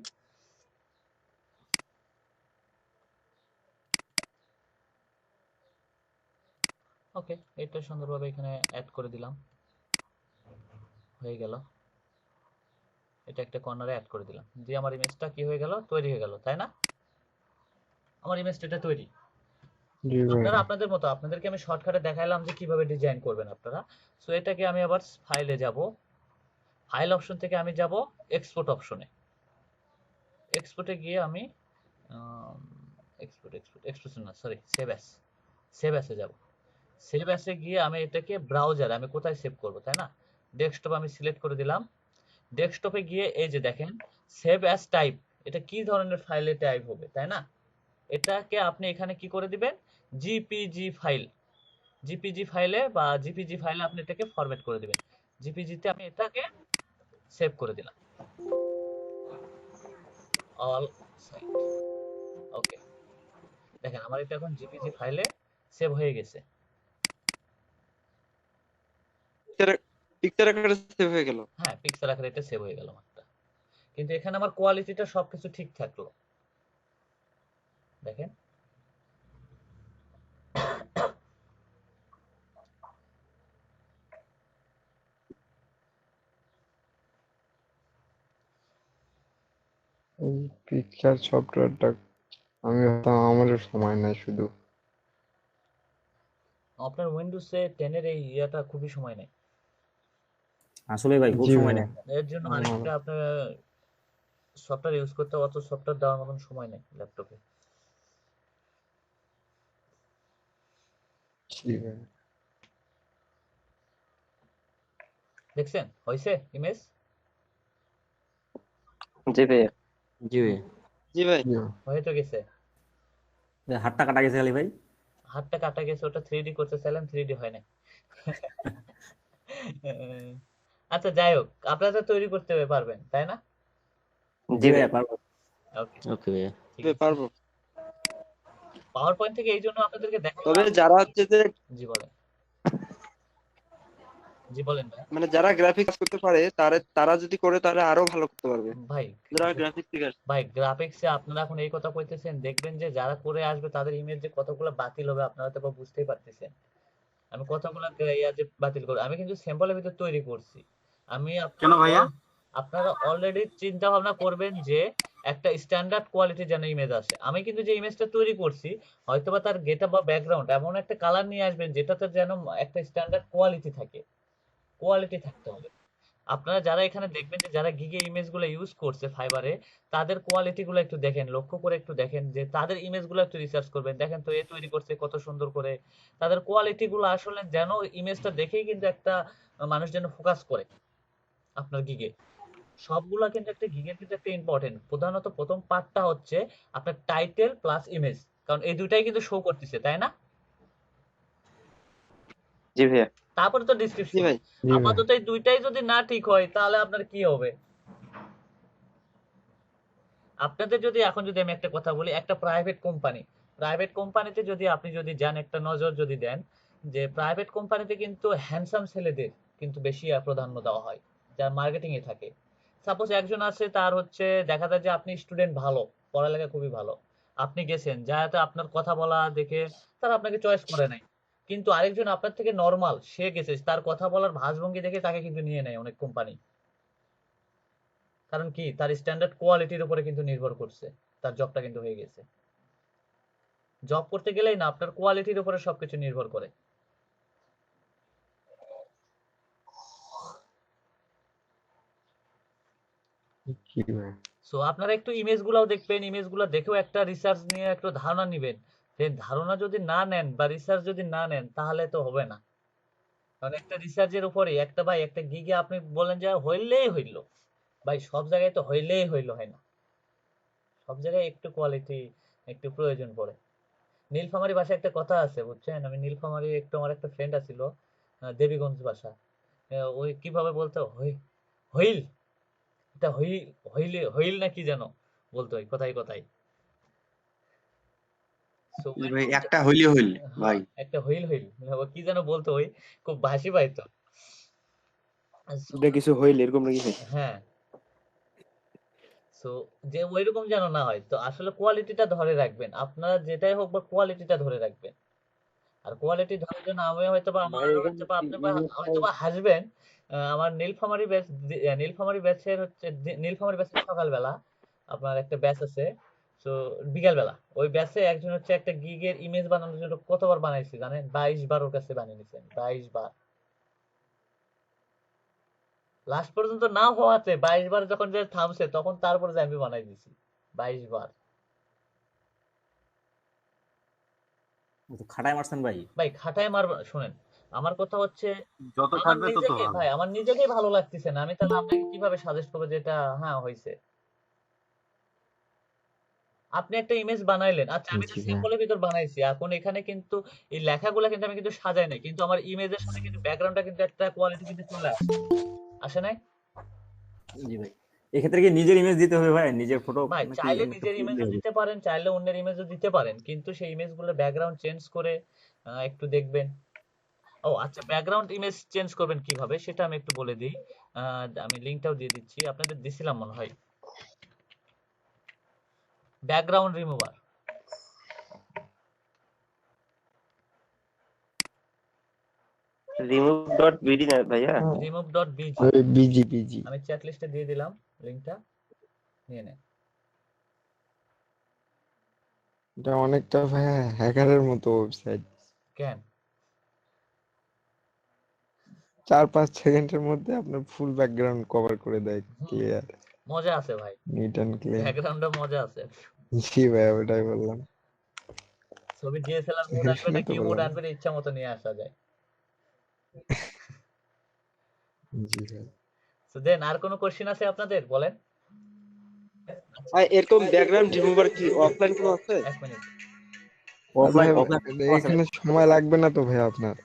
ওকে, এটা সুন্দরভাবে এখানে অ্যাড করে দিলাম, হয়ে গেল। এটা একটা কর্নারে অ্যাড করে দিলাম, দিয়ে আমার ইমেজটা কি হয়ে গেল, তৈরি হয়ে গেল, তাই না? আমার ইমেজটা এটা তৈরি। জি ভাই। আপনারা আপনাদের মতো, আপনাদেরকে আমি শর্টকাটে দেখাইলাম যে কিভাবে ডিজাইন করবেন আপনারা। সো এটাকে আমি আবার ফাইলে যাব, ফাইল অপশন থেকে আমি যাব এক্সপোর্ট অপশনে। এক্সপোর্টে গিয়ে আমি এক্সপোর্ট এক্সপোর্ট এক্সপোর্ট না, সরি, সেভ অ্যাস, সেভ অ্যাসে যাব। সেভ অ্যাসে গিয়ে আমি এটাকে ব্রাউজারে আমি কোথায় সেভ করব, তাই না? ডেস্কটপ আমি সিলেক্ট করে দিলাম। ডেস্কটপে গিয়ে এই যে দেখেন সেভ অ্যাস টাইপ, এটা কি ধরনের ফাইলে টাইপ হবে, তাই না? এটাকে আপনি এখানে কি করে দিবেন, জিপিজি ফাইল, জিপিজি ফাইলে বা জিপিজি ফাইলে আপনি এটাকে ফরম্যাট করে দিবেন। জিপিজিতে আমি এটাকে সেভ করে দিলাম, অল সাইট। ওকে, দেখেন আমার এটা এখন জিপিজি ফাইলে সেভ হয়ে গেছে। পিকচার আকারে সেভ হয়ে গেল। হ্যাঁ, পিক্সেল আকারে এটা সেভ হয়ে গেল আমারটা, কিন্তু এখানে আমার কোয়ালিটিটা সবকিছু ঠিক থাকলো, দেখেন। এই পিকচার সফটওয়্যারটা আমি ভাবতাম আমারও সময় নাই শুধু। আপনার উইন্ডোজে 10 এর এই ইয়াটা খুবই সময় নেয়। আসলে ভাই খুব জি সময় ভাইয়া। নেয়। এর জন্য আমার আরেকটা আপনার সফটওয়্যার ইউজ করতে অত সফটওয়্যার দেওয়ার মতন সময় নেই ল্যাপটপে। জি ভাইয়া। দেখছেন হয়েছে ইমেজ? জি ভাইয়া। জি ভাই। জি ভাই। জি ভাইয়া। হয়ে তো গেছে। হাতটা কাটা গেছে খালি ভাই। হাতটা কাটা গেছে, ওটা 3D করতে চাইলাম 3D হয় না। আচ্ছা যাই হোক, আপনারা তো তৈরি করতে পারবেন তাই না? জি জি ভাইয়া ভাইয়া। পারবো। ওকে, ওকে ভাইয়া। ঠিক ভাই আছে। পারবো। পাওয়ার পয়েন্ট থেকে এই জন্য আপনাদেরকে তবে দেখালাম। যারা হচ্ছে যে জি বলেন, জি বলেন ভাই। মানে যারা গ্রাফিক্স করতে পারে তারা যদি করে তাহলে আরো ভালো করতে পারবে। ভাই যারা গ্রাফিক্স ঠিক আছে। ভাই গ্রাফিক্সে আপনারা এখন এই কথা কইতেছেন, দেখবেন যে যারা করে আসবে তাদের ইমেজ যে কতগুলো বাতিল হবে আপনারা তো বুঝতেই পারতেছেন। আমি কতগুলো ইয়া যে বাতিল করব, আমি কিন্তু স্যাম্পলের ভিতর তৈরি করছি। আমি কেন ভাইয়া? আপনারা অলরেডি চিন্তা ভাবনা করবেন যে একটা স্ট্যান্ডার্ড কোয়ালিটির যেন ইমেজ আসে। আমি কিন্তু যে ইমেজটা তৈরি করছি হয়তোবা তার গেটআপ বা ব্যাকগ্রাউন্ড এমন একটা কালার নিয়ে আসবেন যেটাতে যেন একটা স্ট্যান্ডার্ড কোয়ালিটি থাকে, কোয়ালিটি থাকতে হবে। আপনারা যারা এখানে দেখবেন যে যারা গিগে ইমেজ গুলো ইউজ করছে ফাইবারে, তাদের কোয়ালিটি গুলো একটু দেখেন, লক্ষ্য করে একটু দেখেন যে তাদের ইমেজ গুলো একটু রিসার্চ করবেন, দেখেন তো এ তৈরি করছে কত সুন্দর করে। তাদের কোয়ালিটি গুলো আসলে যেন ইমেজটা দেখেই কিন্তু একটা মানুষ যেন ফোকাস করে আপনার গিগে। সবগুলা কিন্তু একটা গিগের কিন্তু একটা ইম্পর্টেন্ট, প্রধানত প্রথম পার্টটা হচ্ছে আপনার টাইটেল প্লাস ইমেজ, কারণ এই দুইটাই কিন্তু শো করতেছে তাই না? জি ভাইয়া। তারপরে তো জি ডিসক্রিপশন। ভাই। জি ভাইয়া। আপাতত এই দুইটাই যদি না ঠিক হয় তাহলে আপনার কি হবে? আপনাদের যদি এখন যদি আমি একটা কথা বলি, একটা প্রাইভেট কোম্পানিতে যদি আপনি যদি যান, একটা নজর যদি দেন, যে প্রাইভেট কোম্পানিতে কিন্তু হ্যান্ডসাম ছেলেদের কিন্তু বেশি প্রাধান্য দেওয়া হয় যারা মার্কেটিং এ থাকে। সাপোজ একজন আছে, তার হচ্ছে দেখা যায় যে আপনি স্টুডেন্ট ভালো, পড়ালেখা খুবই ভালো, আপনি গেছেন যাতে আপনার কথা বলা দেখে তারা আপনাকে চয়েস করে নাই, কিন্তু আরেকজন আপনার থেকে নর্মাল, সে গেছে তার কথা বলার ভাঁজভঙ্গি দেখে তাকে কিন্তু নিয়ে নেয় অনেক কোম্পানি। কারণ কি, তার স্ট্যান্ডার্ড কোয়ালিটির উপরে কিন্তু নির্ভর করছে, তার জবটা কিন্তু হয়ে গেছে। জব করতে গেলেই না, আপনার কোয়ালিটির উপরে সবকিছু নির্ভর করে। জি ভাইয়া। সো আপনারা একটু ইমেজ গুলাও দেখবেন, ইমেজ গুলা দেখেও একটা রিসার্চ নিয়ে একটু ধারণা নিবেন। যে ধারণা যদি না নেন বা রিসার্চ যদি না নেন তাহলে তো হবে না। কারণ একটা রিসার্চের উপরে একটা ভাই একটা গিগে আপনি বলেন যে হইলেই হইলো, ভাই সব জায়গায় তো হইলেই হইলো হয় না, সব জায়গায় একটু কোয়ালিটি একটু প্রয়োজন পড়ে। নীলফামারী ভাষায় একটা কথা আছে বুঝছেন, আমি নীলফামারী একটু, আমার একটা ফ্রেন্ড আছিল দেবীগঞ্জ ভাষা, ওই কিভাবে বলতো, হইল, এটা হইলে হইল না কি যেন বলতো ওই কথাই কথাই। So, জি ভাই, ওইরকম একটা হইলে হইল হ্যাঁ ভাই। একটা হইল হইল, ও কি যেন বলতো ওই, খুব ভাসি পাইতো। So, এটা কিছু হইল এরকম নাকি ভাই? হ্যাঁ, সো যে ওইরকম যেন না হয়, তো আসলে কোয়ালিটিটা ধরে রাখবেন, আপনারা যেটাই হোক বা কোয়ালিটিটা ধরে রাখবেন। আর কোয়ালিটি ধরার জন্য আমি হয়তো বা আমার ভাই এখানে হয়তো বা কি আপনি ইমেজ হয়তো ফাইল? বা হাসবেন। আমার নীলফামারী ব্যাচের হচ্ছে নীলফামারী ব্যাচের সকালবেলা আপনার একটা ব্যাচ আছে, তো বিকাল বেলা ওই ব্যাচে একজন হচ্ছে একটা গিগের ইমেজ বানানোর জন্য কতবার বানাইছি জানেন? 22 বার ওর কাছে বানিয়ে নিছেন, 22 বার। লাস্ট পর্যন্ত না হওয়াতে 22 বার যখন যে থামছে তখন তারপরে যে আমি বানাই দিছি 22 বার। খাটায় মারছেন ভাই। ভাই খাটায় মার, শুনেন আমার কথা হচ্ছে, যত আমার খাটবে তত নিজেকে ভালো। ভাই আমার নিজেকেই ভালো লাগতেছে না, আমি তাহলে আপনাকে কিভাবে সাজেস্ট করবো যে এটা হ্যাঁ হয়েছে? আপনি একটা ইমেজ বানাইলেন, আচ্ছা আমি তো জি ভাইয়া। সিম্বলের ভিতর বানাইছি, এখন এখানে কিন্তু এই লেখাগুলো কিন্তু আমি কিন্তু সাজাই নাই, কিন্তু আমার ইমেজের সাথে কিন্তু ব্যাকগ্রাউন্ডটা কিন্তু একটা কোয়ালিটি কিন্তু চলে আসে, আসে নাই? জি ভাই, এক্ষেত্রে কি নিজের ইমেজ দিতে হবে ভাই, নিজের ফটো ভাই নাকি চাইলে একটা নিজের ফটো ইমেজও দিলে হবে? দিতে পারেন, চাইলে অন্যের ইমেজও দিতে পারেন, কিন্তু সেই ইমেজগুলো ব্যাকগ্রাউন্ড চেঞ্জ করে একটু দেখবেন। ও আচ্ছা, ব্যাকগ্রাউন্ড ইমেজ চেঞ্জ করবেন কিভাবে সেটা আমি একটু বলে দিই। আমি লিংকটাও দিয়ে দিচ্ছি, আপনাদের দিছিলাম মনে হয়, ব্যাকগ্রাউন্ড রিমুভার। remove.bd না ভাইয়া? remove.bg, ওই বিজি বিজি। আমি চ্যাট লিস্টে দিয়ে দিলাম লিংকটা, নিয়ে নেন। এটা অনেকটা ভাইয়া হ্যাকারের মতো ওয়েবসাইট। কেন? 4-5 সেকেন্ডের মধ্যে আপনার ফুল ব্যাকগ্রাউন্ড কভার করে দেয়, ক্লিয়ার, মজা আছে ভাই, নিট অ্যান্ড ক্লিন। ব্যাকগ্রাউন্ডে মজা আছে। জি ভাইয়া, ওটাই বললাম। ছবি ডিএসএলআর মোড আনবে না শুনে তো কি মোড বললাম। আনবে ইচ্ছা মতো নিয়ে আসা যায়। জি ভাই। সো দেন আর কোনো কোশ্চেন আছে আপনাদের, বলেন। ভাই এরকম ব্যাকগ্রাউন্ড রিমুভার কি অফলাইন কোনো আছে? এক মিনিট। অফলাইন ভাই, অফলাইন এখানে সময় লাগবে না তো ভাই আপনার,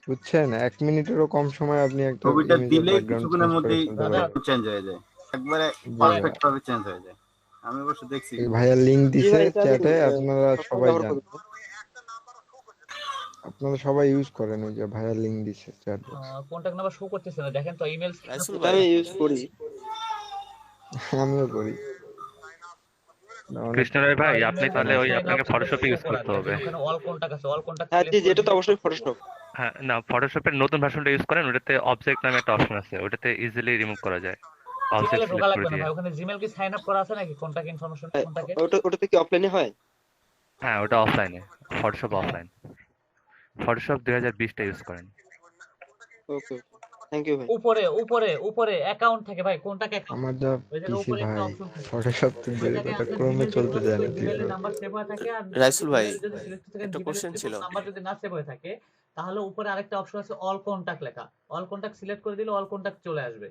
বুঝছেন? 1 মিনিটেরও কম সময় আপনি একটা ছবিটা ইমেজের দিলেই ব্যাকগ্রাউন্ড কিছুক্ষণের চেঞ্জ করে মধ্যেই ফেলতে দাদা, পারবেন। চেঞ্জ হয়ে যায়, একবারে জি পারফেক্ট ভাই। ভাবে চেঞ্জ হয়ে যায়। আমি অবশ্য দেখছি। এই ভাইয়া লিংক জি দিছে ভাই, এটা আমি চ্যাটে, আপনারা সবাই ব্যবহার যান, করি। আপনারা সবাই ইউজ করেন, ওই যে ভাইয়া লিংক দিছে chat box. Contact number show করতেছে না, দেখেন তো ইমেল। এটা আমি ইউজ করি। আমিও করি। অনেক কৃষ্ণরায় ভাই, আপনি তাহলে ওই আপনাকে ফটোশপ ইউজ করতে হবে। ওখানে অল কন্টাক্ট আছে, অল কন্টাক্ট হ্যাঁ জি, এটা তো অবশ্যই ফটোশপ। হ্যাঁ, না, ফটোশপের নতুন ভার্সনটা ইউজ করেন, ওটাতে অবজেক্ট নামে একটা অপশন আছে, ওটাতে ইজিলি রিমুভ করা যায় অবজেক্ট জিমেলে ঢোকা সিলেক্ট লাগবে করে না দিয়ে। ভাই, ওখানে জিমেল কি সাইন আপ করা আছে নাকি কন্টাক্ট ইনফরমেশন কন্টাক্টে? ওটাতে কি অফলাইনে হয়? হ্যাঁ, ওটা অফলাইনে, ফটোশপ অফলাইন। ফটোশপ 2020টা ইউজ করেন। ওকে, থ্যাংক ইউ ভাই। উপরে উপরে উপরে অ্যাকাউন্ট থাকে ভাই, কোনটাকে অ্যাকাউন্ট, আমার যা ওই জায়গায় পিসি উপরে একটা ভাই, অপশন থাকে, ফটোশপ তো দূরের ওইটাকে কথা, আপনি ক্রোমে জিমেল চলতে দেয় না জিমেলের ঠিক। নাম্বার সেভ হয়ে থাকে, আর রাইসুল ভাই, যদি সিলেক্ট থাকে একটা কোশ্চেন ছিল। নাম্বার যদি না সেভ হয়ে থাকে, তাহলে উপরে আরেকটা অপশন আছে অল কন্টাক্ট লেখা, অল কন্টাক্ট সিলেক্ট করে দিলে অল কন্টাক্ট চলে আসবে।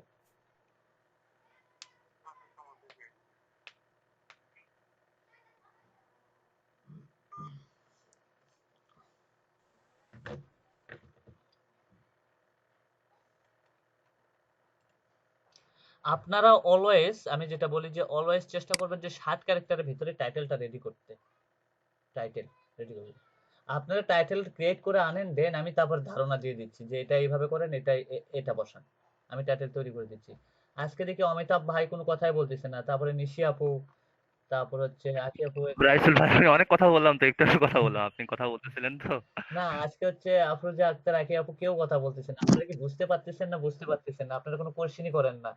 আপনারা অলওয়েজ, আমি যেটা বলি যে অলওয়েজ চেষ্টা করবেন যে 60 ক্যারেক্টারের ভিতরে টাইটেলটা রেডি করতে, টাইটেল রেডি করবেন। আপনারা টাইটেল ক্রিয়েট করে আনেন, দেন আমি তারপর ধারণা দিয়ে দিচ্ছি যে এটা এইভাবে করেন, এটা এটা বসান, আমি টাইটেল তৈরি করে দিচ্ছি। আজকে দেখি অমিতাভ ভাই কোনো কথাই বলতেছে না, তারপরে নিশি আপু, তারপর হচ্ছে আকি আপু। রাইসুল ভাই, আমি অনেক কথা বললাম তো, একটু কথা বললাম, আপনি কথা বলতেছিলেন তো। না, আজকে হচ্ছে আফরোজা আক্তার, আকি আপু কেউ কথা বলতেছে না। আপনারা কি বুঝতে পারতেছেন না? বুঝতে পারতেছেন না, আপনারা কোনো কোশ্চেনই করেন না,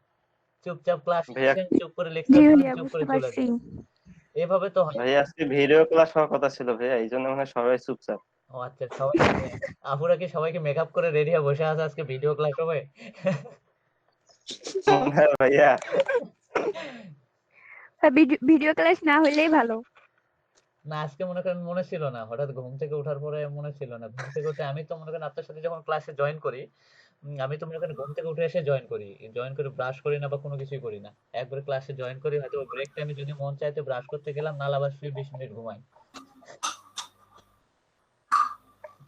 চুপচাপ ক্লাস ভাইয়া, নিচ্ছেন, চুপ করে লেকচার শুনেন, চুপ করে চলে যান। এভাবে তো হয় না। ভাইয়া আজকে ভিডিও ক্লাস হওয়ার কথা ছিল ভাইয়া, এই জন্য মনে হয় সবাই চুপচাপ। ও আচ্ছা, সবাই আপুরা কি সবাইকে মেকআপ করে রেডি হয়ে বসে আছে আজকে ভিডিও ক্লাস হবে? হ্যাঁ ভাইয়া, ভিডিও ক্লাস না হইলেই ভালো। না, আজকে মনে করেন মনে ছিল না, হঠাৎ ঘুম থেকে ওঠার পরে মনে ছিল না, ঘুম থেকে উঠে আমি তো মনে করেন আপনার সাথে যখন ক্লাসে জয়েন করি, আমি তো মনে করেন ঘুম থেকে উঠে এসে জয়েন করি, জয়েন করে ব্রাশ করি না বা কোনো কিছুই করি না, একবারে ক্লাসে জয়েন করি, হয়তো ব্রেক টাইমে যদি মন চাইতে ব্রাশ করতে গেলাম, নাহলে আবার শুয়ে 20 মিনিট ঘুমাই,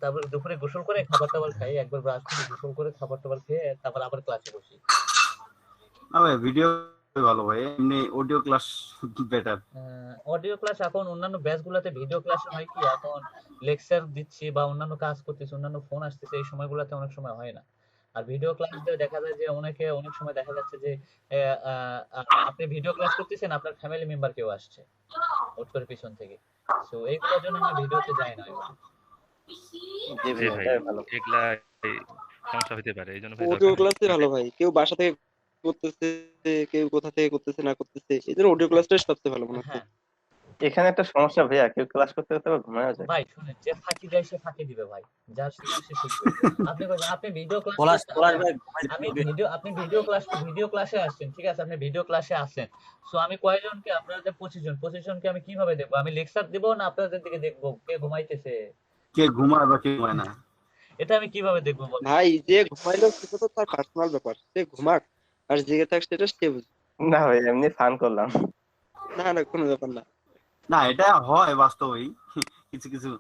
তারপর দুপুরে গোসল করে খাবার টাবার খাই, একবার ব্রাশ করে গোসল করে খাবার টাবার খেয়ে তারপর আবার ক্লাসে বসি। না ভাই, ভিডিও ভালো ভাই, এমনি audio class better. Audio class এখন অন্যান্য ব্যাচগুলোতে ভিডিও ক্লাস হয় কি, এখন লেকচার দিচ্ছি বা অন্যান্য কাজ করতেছি, অন্যান্য ফোন আসতেছে, এই সময়গুলোতে অনেক সময় হয় না। আর ভিডিও ক্লাস দিয়ে দেখা যায় যে অনেক সময় দেখা যাচ্ছে যে আপনি ভিডিও ক্লাস করতেছেন, আপনার ফ্যামিলি মেম্বার কেউ আসছে হুট করে পিছন থেকে, সো এইগুলোর জন্য আমি ভিডিওতে যাই না। জি জি ভাইয়া, ভাই, এটাই ভালো। এগুলা সমস্যা হতে পারে, এই জন্য ভাই অডিও দরকার ক্লাসই ভালো ভাই, কেউ বাসা থেকে করতেছে, কেউ কোথা থেকে করতেছে না করতেছে, এই জন্য অডিও ক্লাসটাই সবচেয়ে ভালো মনে হচ্ছে। হ্যাঁ এখানে একটা সমস্যা ভাইয়া, কেউ ক্লাস করতে করতে আবার ঘুমায় যায়। ভাই, শুনেন, যে ফাঁকি দেয় সে ফাঁকি দিবে ভাই, যার শিখার সে শিখবে। আপনি ভিডিও ক্লাস পলাশ পলাশ ভাই ঘুমাইতে আমি হবে। আপনি ভিডিও ক্লাসে আসছেন, ঠিক আছে, আপনি ভিডিও ক্লাসে আসছেন, সো আমি কয়জনকে, আপনাদের 25 জনকে আমি কিভাবে দেখবো? আমি লেকচার দিব না আপনাদের দিকে দেখবো কে ঘুমাইতেছে, কে ঘুমায় বা কে ঘুমায় না? এটা আমি কিভাবে দেখবো বল? ভাই যে ঘুমাইলো সেটা তো তার পার্সোনাল ব্যাপার, সে ঘুমাক আর জেগে থাক সেটা সে বুঝে। না ভাই, এমনি ফান করলাম। না না, কোনো ব্যাপার না। না, এটা হয় বাস্তবেই কিছু কিছু।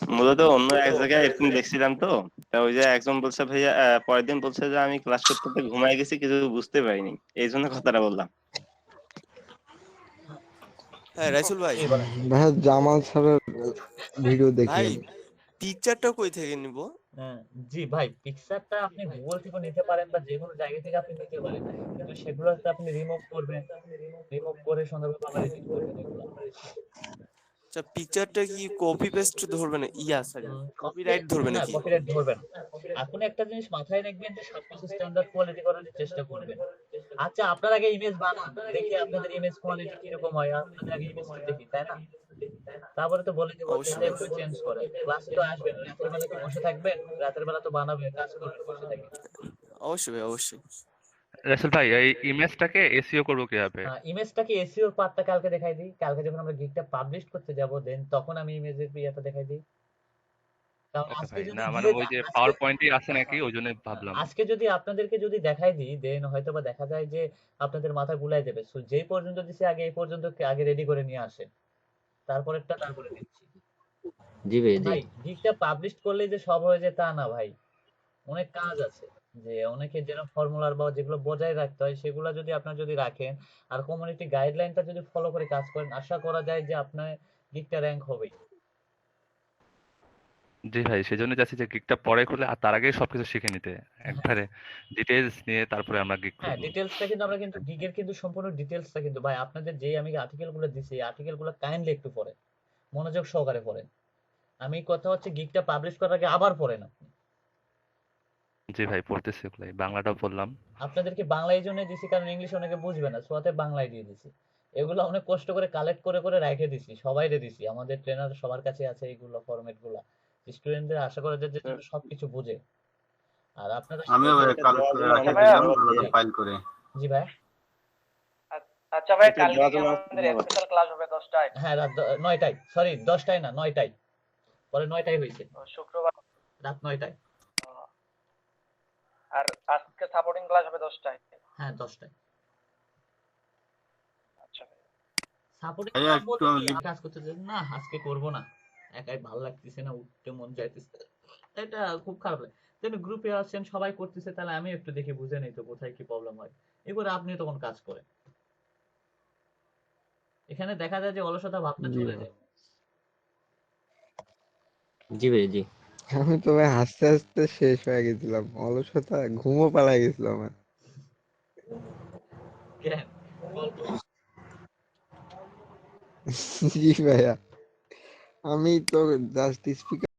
মূলত অন্য এক জায়গায় এরকম দেখছিলাম তো, তা ওই যে একজন বলছে ভাইয়া, পরের দিন বলছে যে আমি ক্লাস করতে করতে ঘুমায় গেছি, কিছু বুঝতে পারিনি, এই জন্য কথাটা বললাম। হ্যাঁ রাইসুল ভাই, ভাইয়া জামাল স্যারের ভিডিও ভাই দেখেন। পিকচারটা কই থেকে নিব? জি ভাই, পিকচারটা আপনি গুগল থেকে নিতে পারেন বা যে কোনো জায়গা থেকে আপনি নিতে পারেন, কিন্তু সেগুলোতে আপনি রিমুভ করবেন, রিমুভ করে সুন্দরভাবে আবার এডিট করবেন এগুলো। আচ্ছা, পিকচারটা কি কপি পেস্ট ধরবে না? সরি, কপিরাইট ধরবে না, নাকি? কপিরাইট ধরবেন। আপনি একটা জিনিস মাথায় রাখবেন যে সবকিছু স্ট্যান্ডার্ড কোয়ালিটি করার চেষ্টা করবেন। আচ্ছা আপনার আগে ইমেজ বানান, দেখি আপনাদের ইমেজ কোয়ালিটি কিরকম হয়, আপনাদের আগে ইমেজটা দেখি, তাই না? তারপরে তো বলে দেবো যে অবশ্যই এভাবে চেঞ্জ করে। ক্লাসে তো আসবেন, রাতের বেলা তো বসে থাকবেন, রাতের বেলা তো বানাবেন, কাজ করবেন বসে থাকবেন। অবশ্যই ভাই অবশ্যই। রাসেল ভাই এই ইমেজটাকে এসইও করবো কিভাবে? ইমেজটাকে এসইওর পার্টটা কালকে দেখাই দিই, কালকে যখন আমরা গিগটা পাবলিশ করতে যাব দেন তখন আমি ইমেজের ইয়েটা দেখাই দিই। কারণ ওকে আজকে ভাই, যদি না মানে ডিরেক্ট ওই যে আজকে পাওয়ার পয়েন্টই আছে নাকি ওই জন্য ভাবলাম। আজকে যদি আপনাদেরকে যদি দেখাই দিই দেন হয়তো বা দেখা যায় যে আপনাদের মাথা গুলাই যাবে। সো যেই পর্যন্ত দিছি আগে এই পর্যন্ত আগে রেডি করে নিয়ে আসেন, তারপরেরটা তারপরে দিচ্ছি। জি ভাই জি। ভাই গিগটা পাবলিশ করলে যে সব হয়ে যায় তা না ভাই, অনেক কাজ আছে। যে অনেকে যেরকম ফর্মুলার বা যেগুলো বজায় রাখতে হয় সেগুলো যদি আপনার যদি রাখেন আর কমিউনিটি গাইডলাইনটা যদি ফলো করে কাজ করেন, আশা করা যায় যে আপনার গিগটা র‍্যাঙ্ক হবেই। জি ভাই, সেজন্য চাচ্ছি যে গিগটা পরে করলে আর তার আগে সবকিছু শিখে নিতে একবারে ডিটেইলস নিয়ে তারপরে আমরা গিগ হ্যাঁ করবো। ডিটেইলসটা কিন্তু আমরা কিন্তু গিগের কিন্তু সম্পূর্ণ ডিটেইলসটা কিন্তু ভাই আপনাদের যেই আমি আর্টিকেলগুলো দিছি এই আর্টিকেলগুলো কাইন্ডলি একটু পড়েন, মনোযোগ সহকারে পড়েন। আমি কথা হচ্ছে গিগটা পাবলিশ করার আগে আবার পড়েন আপনি। জি ভাই, পড়তেছি ওগুলাই, বাংলাটাও পড়লাম। আপনাদেরকে বাংলা এই জন্য দিছি কারণ ইংলিশ অনেকে বুঝবে না, সোয়াতে বাংলায় দিয়ে দিছি। এগুলো অনেক কষ্ট করে কালেক্ট করে করে রেখে দিছি, সবাইরে দিছি, আমাদের ট্রেনার সবার কাছে আছে এইগুলো ফরম্যাট গুলা। স্টুডেন্টদের আশা করা যায় যে যেন সবকিছু বুঝে। আর আপনারা আমিও কালেক্ট করে রাখে ভাইয়া, দিলাম আলাদা ফাইল করে। জি ভাই। আচ্ছা ভাই, এটা কালকে দেওয়ার কি জন্য আমাদের ধন্যবাদ। স্পেশাল ক্লাস হবে 10টায়? হ্যাঁ রাত 9টায়, সরি 10টায় না 9টায়, পরে 9টায় হয়েছে, শুক্রবার। রাত 9টায়। আর আজকে সাপোর্টিং ক্লাস হবে 10টায়। হ্যাঁ 10টায়। আচ্ছা ভাই। সাপোর্টিং ভাইয়া ক্লাস একটু বলতে কি আমি আমি কাজ করতে চাই না, আজকে করব না, একাই ভালো লাগতেছে না, উঠতে মন চাইতেছে, এটা খুব খারাপ লাগে। যেন গ্রুপে আছেন সবাই করতেছে, তাহলে আমি একটু দেখে বুঝে নেই তো কোথায় কি প্রবলেম হয়, এবারে আপনি তখন কাজ করেন। এখানে দেখা যায় যে অলসতা ভাবটা জি চলে ভাই। যায়। জি ভাই জি। আমি তো ভাই হাসতে হাসতে শেষ হয়ে গেছিলাম, অলসতা ঘুমও পালাই গেছিল আমার। কেন গল্প? জি ভাইয়া, আমি তো জাস্ট স্পিকার